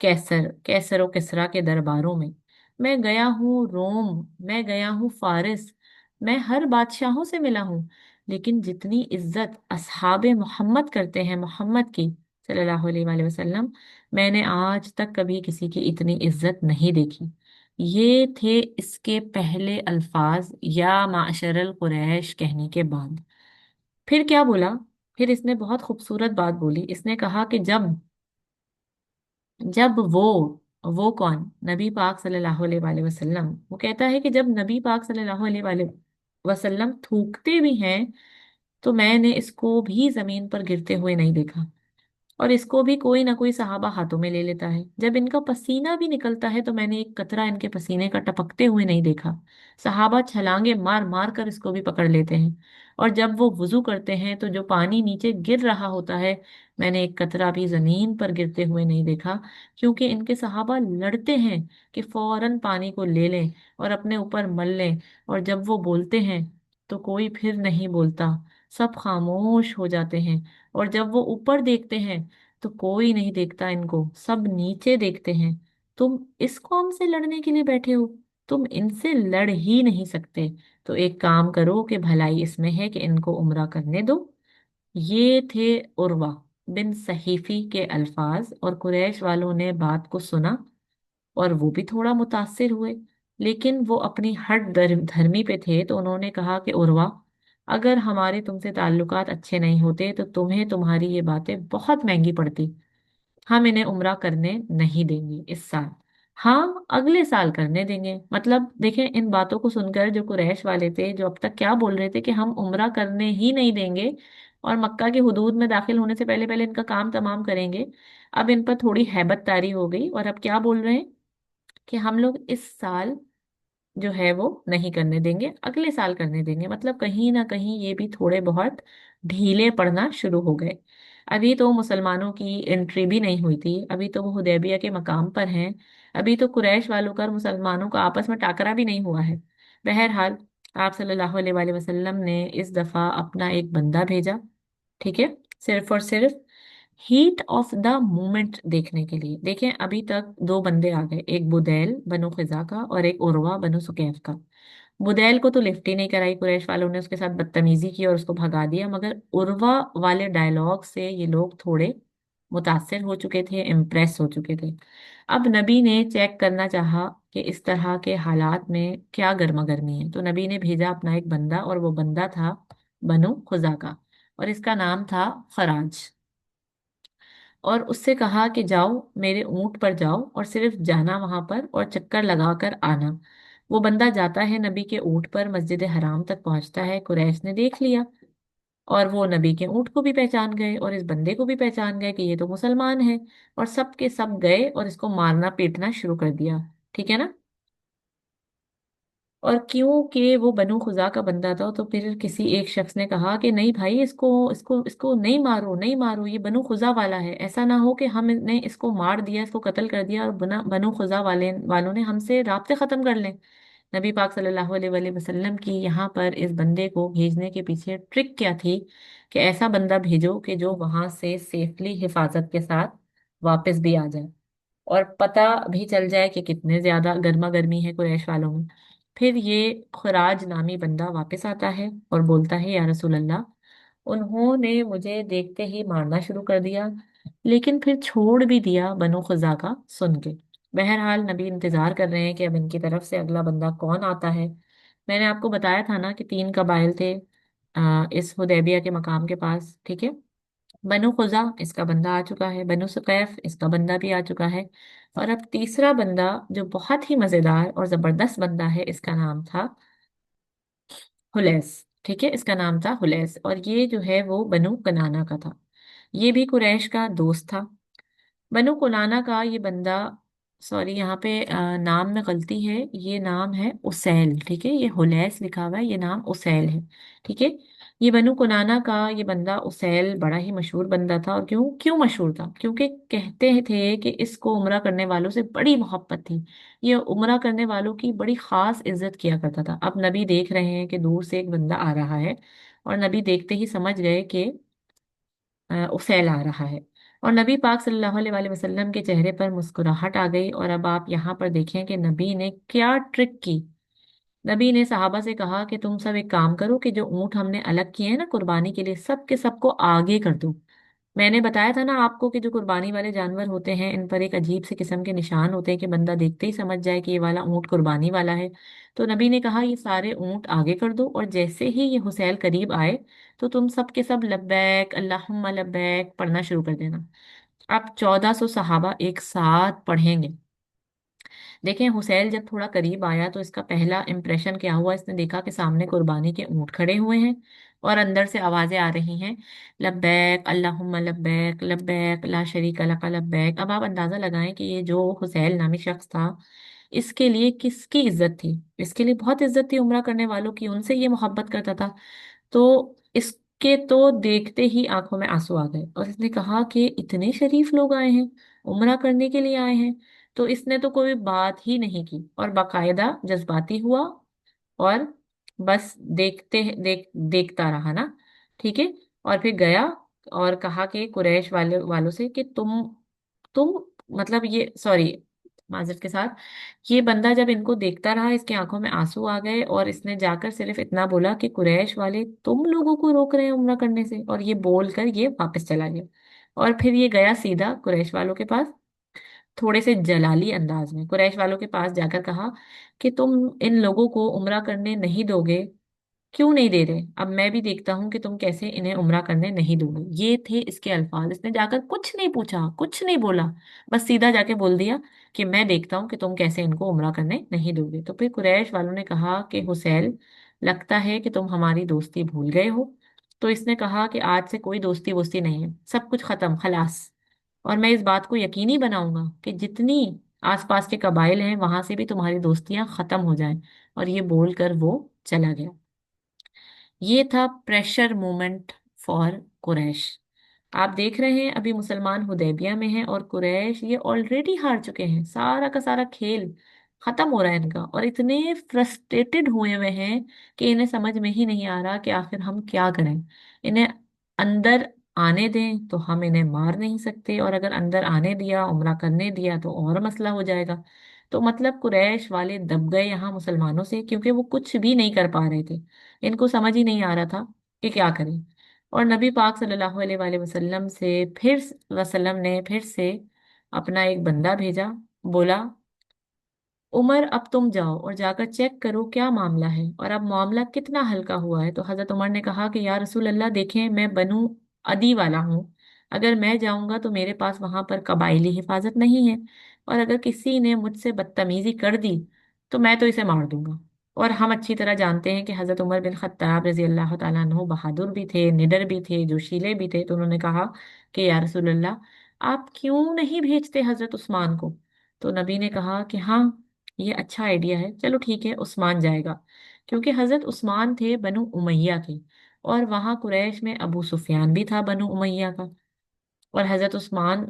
कैसर और किसरा के दरबारों में, मैं गया हूँ रोम, मैं गया हूँ फारिस, मैं हर बादशाहों से मिला हूँ। लेकिन जितनी इज्जत असहाबे मोहम्मद करते हैं मोहम्मद की, सल्लल्लाहु अलैहि वसल्लम, मैंने आज तक कभी किसी की इतनी इज्जत नहीं देखी। ये थे इसके पहले अल्फाज, या माशरल कुरैश कहने के बाद। फिर क्या बोला, फिर इसने बहुत खूबसूरत बात बोली। इसने कहा कि जब जब वो कौन, नबी पाक सल्लल्लाहु अलैहि वसल्लम, वो कहता है कि जब नबी पाक सल्लल्लाहु अलैहि वसल्लम थूकते भी हैं, तो मैंने इसको भी जमीन पर गिरते हुए नहीं देखा, और इसको भी कोई ना कोई सहाबा हाथों में ले लेता है। जब इनका पसीना भी निकलता है, तो मैंने एक कतरा इनके पसीने का टपकते हुए नहीं देखा। सहाबा छलांगे मार मार कर इसको भी पकड़ लेते हैं। और जब वो वुजू करते हैं, तो जो पानी नीचे गिर रहा होता है, मैंने एक कतरा भी जमीन पर गिरते हुए नहीं देखा। क्योंकि इनके सहाबा लड़ते हैं कि फौरन पानी को ले लें और अपने ऊपर मल लें, और जब वो बोलते हैं, तो कोई फिर नहीं बोलता, सब खामोश हो जाते हैं। और जब वो ऊपर देखते हैं, तो कोई नहीं देखता इनको, सब नीचे देखते हैं। तुम इस कौम से लड़ने के लिए बैठे हो? तुम इनसे लड़ ही नहीं सकते। तो एक काम करो कि भलाई इसमें है कि इनको उम्रा करने दो। ये थे उर्वा बिन सहीफी के अल्फाज, और कुरैश वालों ने बात को सुना और वो भी थोड़ा मुतासिर हुए। लेकिन वो अपनी हट धर्मी पे थे, तो उन्होंने कहा कि उर्वा, अगर हमारे तुमसे ताल्लुकात अच्छे नहीं होते तो तुम्हें तुम्हारी ये बातें बहुत महंगी पड़ती। हम इन्हें उम्रा करने नहीं देंगे इस साल। हाँ, अगले साल करने देंगे। मतलब देखें, इन बातों को सुनकर जो कुरैश वाले थे, जो अब तक क्या बोल रहे थे कि हम उम्रा करने ही नहीं देंगे और मक्का की हुदूद में दाखिल होने से पहले पहले इनका काम तमाम करेंगे, अब इन पर थोड़ी हैबत तारी हो गई और अब क्या बोल रहे हैं कि हम लोग इस साल जो है वो नहीं करने देंगे, अगले साल करने देंगे। मतलब कहीं ना कहीं ये भी थोड़े बहुत ढीले पड़ना शुरू हो गए। अभी तो मुसलमानों की एंट्री भी नहीं हुई थी, अभी तो वो हुदैबिया के मकाम पर हैं। अभी तो कुरैश वालों का और मुसलमानों का आपस में टाकरा भी नहीं हुआ है। बहरहाल, आप सल्लल्लाहु अलैहि वसल्लम ने इस दफा अपना एक बंदा भेजा, ठीक है, सिर्फ और सिर्फ हीट ऑफ द मोमेंट देखने के लिए। देखें, अभी तक दो बंदे आ गए, एक बुदैल बनु खिजा का और एक उर्वा बनु सुकैफ का। बुदैल को तो लिफ्ट ही नहीं कराई कुरैश वालों ने, उसके साथ बदतमीजी की और उसको भगा दिया। मगर उर्वा वाले डायलॉग से ये लोग थोड़े मुतासिर हो चुके थे, इम्प्रेस हो चुके थे। अब नबी ने चेक करना चाहा कि इस तरह के हालात में क्या गर्मा गर्मी है, तो नबी ने भेजा अपना एक बंदा, और वो बंदा था बनु खुजा का, और इसका नाम था फराज। और उससे कहा कि जाओ मेरे ऊंट पर जाओ और सिर्फ जाना वहां पर और चक्कर लगा कर आना। वो बंदा जाता है नबी के ऊंट पर, मस्जिद हराम तक पहुंचता है। कुरैश ने देख लिया और वो नबी के ऊंट को भी पहचान गए और इस बंदे को भी पहचान गए कि ये तो मुसलमान है। और सब के सब गए और इसको मारना पीटना शुरू कर दिया, ठीक है ना। और क्योंकि वो बनु खुजा का बंदा था, तो फिर किसी एक शख्स ने कहा कि नहीं भाई, इसको इसको इसको नहीं मारो, नहीं मारो, ये बनु खुजा वाला है। ऐसा ना हो कि हमने इसको मार दिया, इसको कत्ल कर दिया और बनु खुजा वालों ने हमसे राब्ते खत्म कर लें। नबी पाक सल्लल्लाहु अलैहि वसल्लम की यहाँ पर इस बंदे को भेजने के पीछे ट्रिक क्या थी कि ऐसा बंदा भेजो कि जो वहां से सेफली हिफाजत के साथ वापस भी आ जाए और पता भी चल जाए कि कितने ज्यादा गर्मा गर्मी है कुरैश वालों में। फिर ये खुराज नामी बंदा वापस आता है और बोलता है, या रसूल अल्लाह, उन्होंने मुझे देखते ही मारना शुरू कर दिया, लेकिन फिर छोड़ भी दिया बनु खुजा का सुन के। बहरहाल नबी इंतजार कर रहे हैं कि अब इनकी तरफ से अगला बंदा कौन आता है। मैंने आपको बताया था ना कि तीन कबाइल थे इस हुदैबिया के मकाम के पास, ठीक है। बनु खुजा, इसका बंदा आ चुका है। बनु सुकैफ, इसका बंदा भी आ चुका है। और अब तीसरा बंदा जो बहुत ही मजेदार और जबरदस्त बंदा है, इसका नाम था हुलैस, ठीक है, इसका नाम था हुलैस। और ये जो है वो बनु कनाना का था। ये भी कुरैश का दोस्त था। बनु कुनाना का ये बंदा, सॉरी यहाँ पे नाम में गलती है, ये नाम है उसैल, ठीक है, ये हुलैस लिखा हुआ है, ये नाम उसैल है, ठीक है। ये बनु कुनाना का ये बंदा उसैल बड़ा ही मशहूर बंदा था। और क्यों क्यों मशहूर था? क्योंकि कहते थे कि इसको उम्रा करने वालों से बड़ी मोहब्बत थी। ये उम्रा करने वालों की बड़ी खास इज्जत किया करता था। अब नबी देख रहे हैं कि दूर से एक बंदा आ रहा है, और नबी देखते ही समझ गए कि उफैल आ रहा है। और नबी पाक सल्लल्लाहु अलैहि वसल्लम के चेहरे पर मुस्कुराहट आ गई। और अब आप यहाँ पर देखें कि नबी ने क्या ट्रिक की। नबी ने सहाबा से कहा कि तुम सब एक काम करो कि जो ऊंट हमने अलग किए हैं ना कुर्बानी के लिए, सब के सबको आगे कर दो। मैंने बताया था ना आपको कि जो कुर्बानी वाले जानवर होते हैं, इन पर एक अजीब से किस्म के निशान होते हैं कि बंदा देखते ही समझ जाए कि ये वाला ऊंट कुर्बानी वाला है। तो नबी ने कहा ये सारे ऊंट आगे कर दो, और जैसे ही ये हुसैल करीब आए तो तुम सब के सब लब्बैक अल्लाहुम्मा लब्बैक पढ़ना शुरू कर देना। अब 1400 सहाबा एक साथ पढ़ेंगे। देखें, हुसैल जब थोड़ा करीब आया तो इसका पहला इंप्रेशन क्या हुआ, इसने देखा कि सामने कुर्बानी के ऊंट खड़े हुए हैं और अंदर से आवाजें आ रही हैं, लब्बैक अल्लाहुम्मा लब्बैक लब्बैक ला शरीका लका लब्बैक। अब आप अंदाजा लगाएं कि ये जो हुसैल नामी शख्स था, इसके लिए किसकी इज्जत थी? इसके लिए बहुत इज्जत थी उम्रा करने वालों की, उनसे ये मोहब्बत करता था। तो इसके तो देखते ही आंखों में आंसू आ गए और इसने कहा कि इतने शरीफ लोग आए हैं, उम्रा करने के लिए आए हैं। तो इसने तो कोई बात ही नहीं की और बाकायदा जज्बाती हुआ और बस देखता रहा ना, ठीक है। और फिर गया और कहा कि कुरैश वालों से कि तुम मतलब ये सॉरी, माजरत के साथ, ये बंदा जब इनको देखता रहा, इसकी आंखों में आंसू आ गए और इसने जाकर सिर्फ इतना बोला कि कुरैश वाले तुम लोगों को रोक रहे हैं उम्रा करने से, और ये बोलकर ये वापस चला गया। और फिर ये गया सीधा कुरैश वालों के पास, थोड़े से जलाली अंदाज में कुरैश वालों के पास जाकर कहा कि तुम इन लोगों को उम्रा करने नहीं दोगे, क्यों नहीं दे रहे? अब मैं भी देखता हूं कि तुम कैसे इन्हें उम्रा करने नहीं दोगे। ये थे इसके अल्फाज। इसने जाकर कुछ नहीं पूछा, कुछ नहीं बोला, बस सीधा जाके बोल दिया कि मैं देखता हूं कि तुम कैसे इनको उम्रा करने नहीं दोगे। तो फिर कुरैश वालों ने कहा कि हुसैल, लगता है कि तुम हमारी दोस्ती भूल गए हो। तो इसने कहा कि आज से कोई दोस्ती वोस्ती नहीं है, सब कुछ खत्म, खलास। और मैं इस बात को यकीनी बनाऊंगा कि जितनी आसपास के कबाइल हैं वहां से भी तुम्हारी दोस्तियां खत्म हो जाएं। और ये बोलकर वो चला गया। ये था प्रेशर मोमेंट फॉर कुरैश। आप देख रहे हैं अभी मुसलमान हुदैबिया में हैं और कुरैश ये ऑलरेडी हार चुके हैं, सारा का सारा खेल खत्म हो रहा है इनका, और इतने फ्रस्ट्रेटेड हुए हुए हैं कि इन्हें समझ में ही नहीं आ रहा कि आखिर हम क्या करें। इन्हें अंदर आने दें तो हम इन्हें मार नहीं सकते, और अगर अंदर आने दिया, उम्रा करने दिया, तो और मसला हो जाएगा। तो मतलब कुरैश वाले दब गए यहाँ मुसलमानों से, क्योंकि वो कुछ भी नहीं कर पा रहे थे। इनको समझ ही नहीं आ रहा था कि क्या करें। और नबी पाक सल्लल्लाहु अलैहि वसल्लम से फिर वसल्लम ने फिर से अपना एक बंदा भेजा। बोला, उमर अब तुम जाओ और जाकर चेक करो क्या मामला है और अब मामला कितना हल्का हुआ है। तो हजरत उमर ने कहा कि या रसूल अल्लाह, देखें मैं बनु अदी वाला हूँ, अगर मैं जाऊंगा तो मेरे पास वहां पर कबाइली हिफाजत नहीं है, और अगर किसी ने मुझसे बदतमीजी कर दी तो मैं तो इसे मार दूंगा। और हम अच्छी तरह जानते हैं कि हजरत उमर बिन खत्ताब रजी अल्लाह तआला अन्हु बहादुर भी थे, निडर भी थे, जोशीले भी थे। तो उन्होंने कहा कि या रसूल अल्लाह, आप क्यों नहीं भेजते हजरत उस्मान को? तो नबी ने कहा कि हाँ, ये अच्छा आइडिया है, चलो ठीक है, उस्मान जाएगा। क्योंकि हजरत उस्मान थे बनु उमैया के, और वहां कुरैश में अबू सुफियान भी था बनु उमैया का। और हजरत उस्मान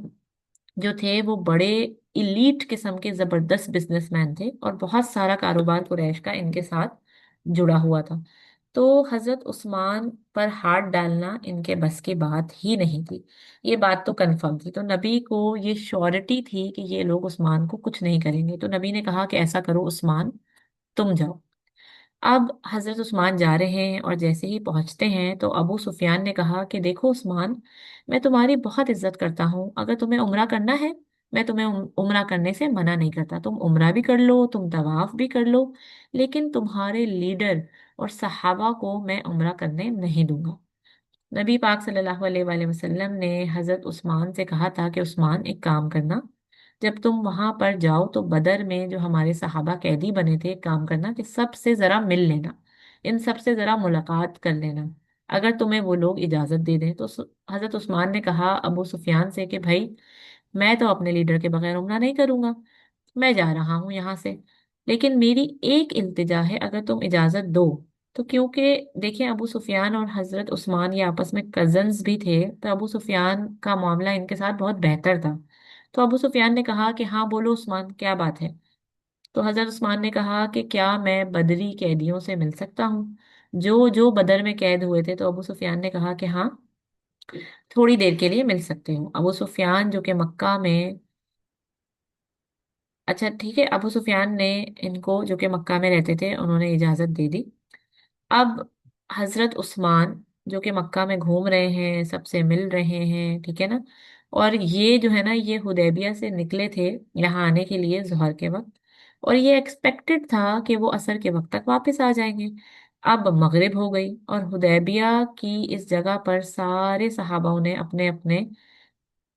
जो थे वो बड़े इलीट किस्म के जबरदस्त बिजनेसमैन थे, और बहुत सारा कारोबार कुरैश का इनके साथ जुड़ा हुआ था। तो हजरत उस्मान पर हाथ डालना इनके बस की बात ही नहीं थी। ये बात तो कंफर्म थी। तो नबी को ये श्योरिटी थी कि ये लोग उस्मान को कुछ नहीं करेंगे। तो नबी ने कहा कि ऐसा करो उस्मान, तुम जाओ। अब हजरत उस्मान जा रहे हैं, और जैसे ही पहुंचते हैं तो अबू सुफियान ने कहा कि देखो उस्मान, मैं तुम्हारी बहुत इज्जत करता हूँ, अगर तुम्हें उम्रा करना है मैं तुम्हें उम्रा करने से मना नहीं करता, तुम उम्रा भी कर लो, तुम तवाफ भी कर लो, लेकिन तुम्हारे लीडर और सहाबा को मैं उम्रा करने नहीं दूंगा। नबी पाक सल्लल्लाहु अलैहि वसल्लम ने हजरत उस्मान से कहा था कि उस्मान, एक काम करना, जब तुम वहां पर जाओ तो बदर में जो हमारे सहाबा कैदी बने थे, एक काम करना कि सबसे जरा मिल लेना, इन सबसे जरा मुलाकात कर लेना, अगर तुम्हें वो लोग इजाजत दे दें। तो हजरत उस्मान ने कहा अबू सुफियान से कि भाई, मैं तो अपने लीडर के बगैर उम्रा नहीं करूंगा, मैं जा रहा हूं यहाँ से, लेकिन मेरी एक इल्तिजा है, अगर तुम इजाजत दो। तो क्योंकि देखिए अबू सुफियान और हजरत उस्मान ये आपस में कजन्स भी थे, तो अबू सुफियान का मामला इनके साथ बहुत बेहतर था। तो अबू सुफियान ने कहा कि हाँ बोलो उस्मान, क्या बात है? तो हजरत उस्मान ने कहा कि क्या मैं बदरी कैदियों से मिल सकता हूँ, जो जो बदर में कैद हुए थे? तो अबू सुफियान ने कहा कि हाँ, थोड़ी देर के लिए मिल सकते हो। अबू सुफियान जो कि मक्का में, अच्छा ठीक है, अबू सुफियान ने इनको, जो कि मक्का में रहते थे, उन्होंने इजाजत दे दी। अब हजरत उस्मान जो कि मक्का में घूम रहे हैं, सबसे मिल रहे हैं, ठीक है ना, और ये जो है ना, ये हुदैबिया से निकले थे यहाँ आने के लिए जोहर के वक्त, और ये एक्सपेक्टेड था कि वो असर के वक्त तक वापस आ जाएंगे। अब मगरिब हो गई, और हुदैबिया की इस जगह पर सारे सहाबाओं ने अपने अपने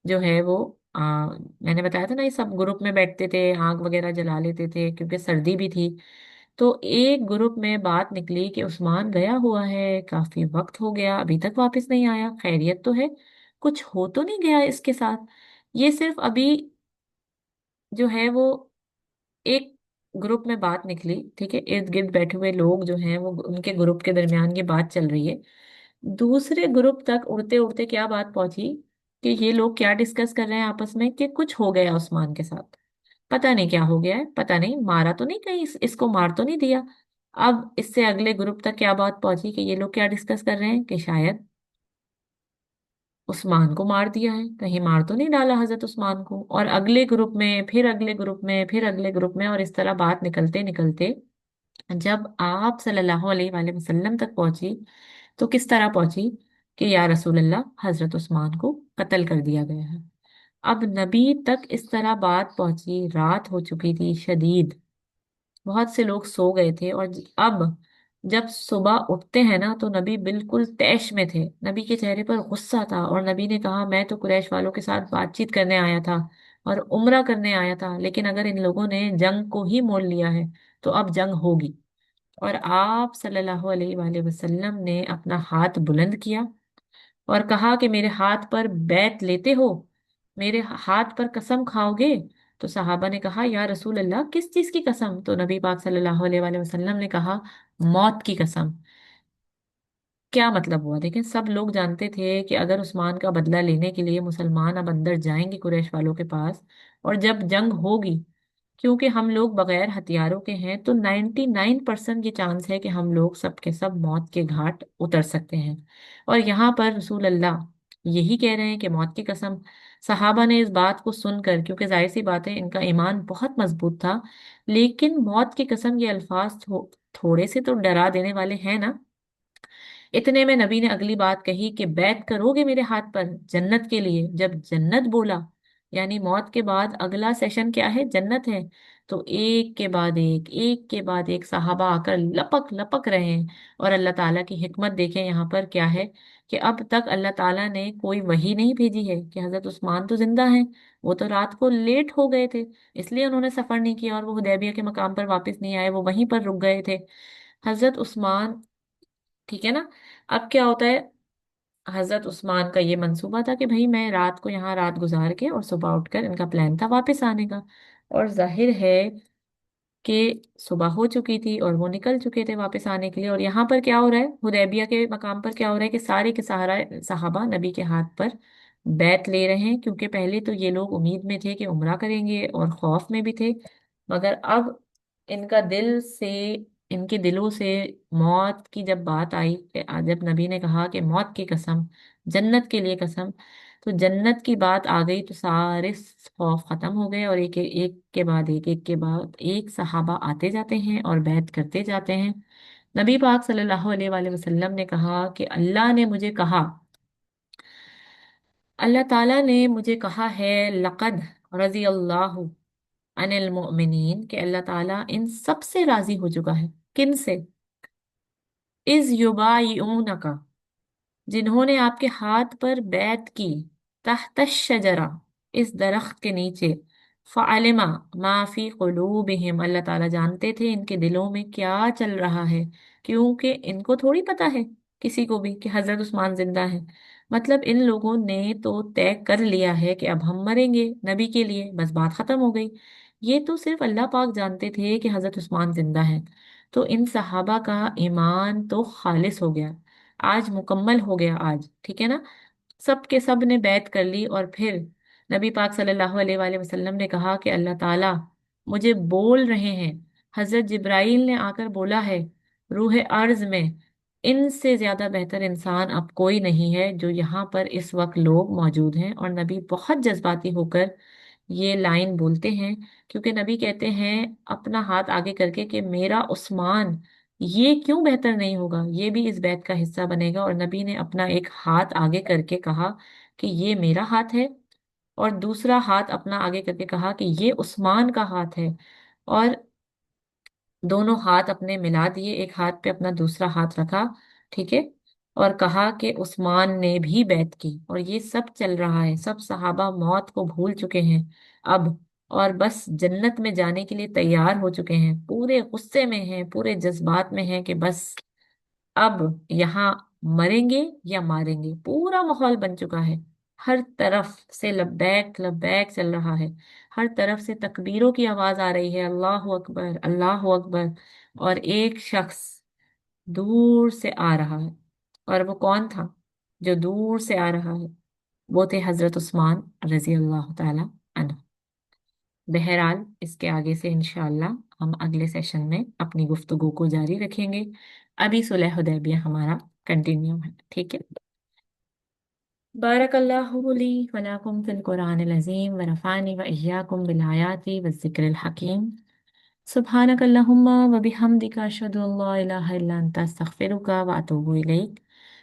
जो है वो, मैंने बताया था ना, ये सब ग्रुप में बैठते थे, आग वगैरह जला लेते थे क्योंकि सर्दी भी थी। तो एक ग्रुप में बात निकली कि उस्मान गया हुआ है, काफी वक्त हो गया, अभी तक वापस नहीं आया, खैरियत तो है, कुछ हो तो नहीं गया इसके साथ? ये सिर्फ अभी जो है वो एक ग्रुप में बात निकली, ठीक है, इर्द गिर्द बैठे हुए लोग जो हैं वो, उनके ग्रुप के दरमियान ये बात चल रही है। दूसरे ग्रुप तक उड़ते उड़ते क्या बात पहुंची कि ये लोग क्या डिस्कस कर रहे हैं आपस में कि कुछ हो गया उस्मान के साथ, पता नहीं क्या हो गया है, पता नहीं मारा तो नहीं कहीं, इसको मार तो नहीं दिया। अब इससे अगले ग्रुप तक क्या बात पहुंची कि ये लोग क्या डिस्कस कर रहे हैं कि शायद عثمان کو مار دیا ہے، کہیں مار تو نہیں ڈالا حضرت عثمان کو؟ اور اگلے گروپ میں، پھر اگلے گروپ میں، پھر اگلے گروپ میں، اور اس طرح بات نکلتے نکلتے جب آپ صلی اللہ علیہ وآلہ وسلم تک پہنچی، تو کس طرح پہنچی کہ یا رسول اللہ حضرت عثمان کو قتل کر دیا گیا ہے۔ اب نبی تک اس طرح بات پہنچی، رات ہو چکی تھی شدید، بہت سے لوگ سو گئے تھے، اور اب جب صبح اٹھتے ہیں نا تو نبی بالکل طیش میں تھے، نبی کے چہرے پر غصہ تھا، اور نبی نے کہا میں تو قریش والوں کے ساتھ بات چیت کرنے آیا تھا اور عمرہ کرنے آیا تھا، لیکن اگر ان لوگوں نے جنگ کو ہی مول لیا ہے تو اب جنگ ہوگی۔ اور آپ صلی اللہ علیہ وآلہ وسلم نے اپنا ہاتھ بلند کیا اور کہا کہ میرے ہاتھ پر بیعت لیتے ہو، میرے ہاتھ پر قسم کھاؤ گے؟ تو صحابہ نے کہا یا رسول اللہ کس چیز کی قسم؟ تو نبی پاک صلی اللہ علیہ وآلہ وسلم نے کہا موت کی قسم۔ کیا مطلب ہوا؟ دیکھیں، سب لوگ جانتے تھے کہ اگر عثمان کا بدلہ لینے کے لیے مسلمان اب اندر جائیں گے قریش والوں کے پاس، اور جب جنگ ہوگی، کیونکہ ہم لوگ بغیر ہتھیاروں کے ہیں، تو 99% یہ چانس ہے کہ ہم لوگ سب کے سب موت کے گھاٹ اتر سکتے ہیں۔ اور یہاں پر رسول اللہ یہی کہہ رہے ہیں کہ موت کی قسم۔ صحابہ نے اس بات کو سن کر، کیونکہ ظاہر سی بات ہے ان کا ایمان بہت مضبوط تھا، لیکن موت کی قسم یہ الفاظ تھوڑے سے تو ڈرا دینے والے ہیں نا۔ اتنے میں نبی نے اگلی بات کہی کہ بیعت کرو گے میرے ہاتھ پر جنت کے لیے؟ جب جنت بولا، یعنی موت کے بعد اگلا سیشن کیا ہے؟ جنت ہے۔ تو ایک کے بعد ایک، ایک کے بعد ایک صحابہ آ کر لپک لپک رہے ہیں۔ اور اللہ تعالیٰ کی حکمت دیکھیں یہاں پر کیا ہے، کہ اب تک اللہ تعالیٰ نے کوئی وحی نہیں بھیجی ہے کہ حضرت عثمان تو زندہ ہیں، وہ تو رات کو لیٹ ہو گئے تھے، اس لیے انہوں نے سفر نہیں کیا اور وہ حدیبیہ کے مقام پر واپس نہیں آئے، وہ وہیں پر رک گئے تھے۔ حضرت عثمان، ٹھیک ہے نا؟ اب کیا ہوتا ہے، حضرت عثمان کا یہ منصوبہ تھا کہ بھئی میں رات کو یہاں رات گزار کے اور صبح اٹھ کر، ان کا پلان تھا واپس آنے کا، اور ظاہر ہے کہ صبح ہو چکی تھی اور وہ نکل چکے تھے واپس آنے کے لیے۔ اور یہاں پر کیا ہو رہا ہے، حدیبیہ کے مقام پر کیا ہو رہا ہے کہ سارے کے سارے صحابہ نبی کے ہاتھ پر بیعت لے رہے ہیں، کیونکہ پہلے تو یہ لوگ امید میں تھے کہ عمرہ کریں گے اور خوف میں بھی تھے، مگر اب ان کا دل سے، ان کے دلوں سے موت کی جب بات آئی، کہ جب نبی نے کہا کہ موت کی قسم، جنت کے لیے قسم، تو جنت کی بات آ گئی تو سارے خوف ختم ہو گئے، اور ایک ایک کے بعد ایک، ایک کے بعد ایک صحابہ آتے جاتے ہیں اور بیعت کرتے جاتے ہیں۔ نبی پاک صلی اللہ علیہ وآلہ وسلم نے کہا کہ اللہ نے مجھے کہا، اللہ تعالیٰ نے مجھے کہا ہے لقد رضی اللہ عن المؤمنین، کہ اللہ تعالیٰ ان سب سے راضی ہو چکا ہے۔ کن سے؟ از یبایعونک، جنہوں نے آپ کے ہاتھ پر بیعت کی، تحت الشجرہ، اس درخت کے نیچے، فعلم ما فی قلوبہم، اللہ تعالیٰ جانتے تھے ان کے دلوں میں کیا چل رہا ہے، کیونکہ ان کو تھوڑی پتا ہے کسی کو بھی کہ حضرت عثمان زندہ ہے۔ مطلب ان لوگوں نے تو طے کر لیا ہے کہ اب ہم مریں گے نبی کے لیے، بس بات ختم ہو گئی۔ یہ تو صرف اللہ پاک جانتے تھے کہ حضرت عثمان زندہ ہے۔ تو ان صحابہ کا ایمان تو خالص ہو گیا، آج مکمل ہو گیا آج، ٹھیک ہے نا؟ سب کے سب نے بیعت کر لی، اور پھر نبی پاک صلی اللہ علیہ وآلہ وسلم نے کہا کہ اللہ تعالیٰ مجھے بول رہے ہیں، حضرت جبرائیل نے آ کر بولا ہے روح ارض میں، ان سے زیادہ بہتر انسان اب کوئی نہیں ہے جو یہاں پر اس وقت لوگ موجود ہیں۔ اور نبی بہت جذباتی ہو کر یہ لائن بولتے ہیں، کیونکہ نبی کہتے ہیں اپنا ہاتھ آگے کر کے کہ میرا عثمان یہ کیوں بہتر نہیں ہوگا، یہ بھی اس بیت کا حصہ بنے گا۔ اور نبی نے اپنا ایک ہاتھ آگے کر کے کہا کہ یہ میرا ہاتھ ہے، اور دوسرا ہاتھ اپنا آگے کر کے کہا کہ یہ عثمان کا ہاتھ ہے، اور دونوں ہاتھ اپنے ملا دیے، ایک ہاتھ پہ اپنا دوسرا ہاتھ رکھا، ٹھیک ہے، اور کہا کہ عثمان نے بھی بیعت کی۔ اور یہ سب چل رہا ہے، سب صحابہ موت کو بھول چکے ہیں اب، اور بس جنت میں جانے کے لیے تیار ہو چکے ہیں، پورے غصے میں ہیں، پورے جذبات میں ہیں کہ بس اب یہاں مریں گے یا ماریں گے، پورا ماحول بن چکا ہے، ہر طرف سے لبیک لبیک چل رہا ہے، ہر طرف سے تکبیروں کی آواز آ رہی ہے، اللہ اکبر اللہ اکبر، اور ایک شخص دور سے آ رہا ہے، اور وہ کون تھا جو دور سے آ رہا ہے؟ وہ تھے حضرت عثمان رضی اللہ تعالی عنہ۔ بہرحال اس کے آگے سے انشاءاللہ ہم اگلے سیشن میں اپنی گفتگو کو جاری رکھیں گے، ابھی صلح حدیبیہ ہمارا کنٹینیو ہے، ٹھیک ہے؟ बारकल्लाहु ली वलाकुम फिल कुरानिल अज़ीम व रफ़ानी व इय्याकुम बिल आयाति व ज़िक्रिल हकीम। सुब्हानकल्लाहुम्मा व बिहम्दिका अशहदु अल्ला इलाहा इल्ला अंता अस्तगफिरुका व अतूबु इलैक।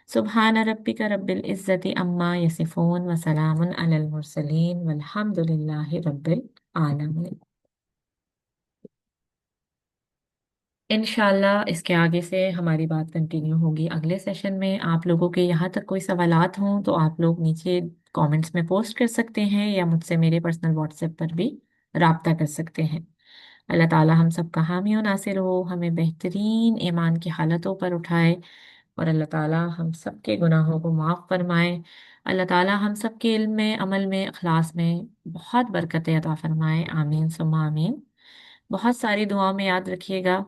सुब्हान रब्बिका रब्बिल इज़्ज़ति अम्मा यसिफून व सलामुन अलल मुरसलीन वल्हम्दुलिल्लाहि रब्बिल आलमीन। इंशाल्लाह इसके आगे से हमारी बात कंटिन्यू होगी अगले सेशन में। आप लोगों के यहाँ तक कोई सवालात हों तो आप लोग नीचे कमेंट्स में पोस्ट कर सकते हैं या मुझसे मेरे पर्सनल व्हाट्सएप पर भी राब्ता कर सकते हैं। अल्लाह ताला हम सब का हामी और नासिर हो, हमें बेहतरीन ईमान की हालतों पर उठाए और अल्लाह ताला हम सब के गुनाहों को माफ़ फरमाए। अल्लाह ताला हम सब के इल्म में, अमल में, अखलास में बहुत बरकतें अता फरमाए। आमीन सुम्मा आमीन। बहुत सारी दुआओं में याद रखिएगा।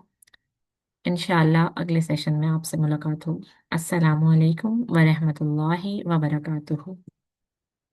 इंशाअल्लाह अगले सेशन में आपसे मुलाकात होगी। अस्सलामु अलैकुम व रहमतुल्लाहि व बरकातुहू।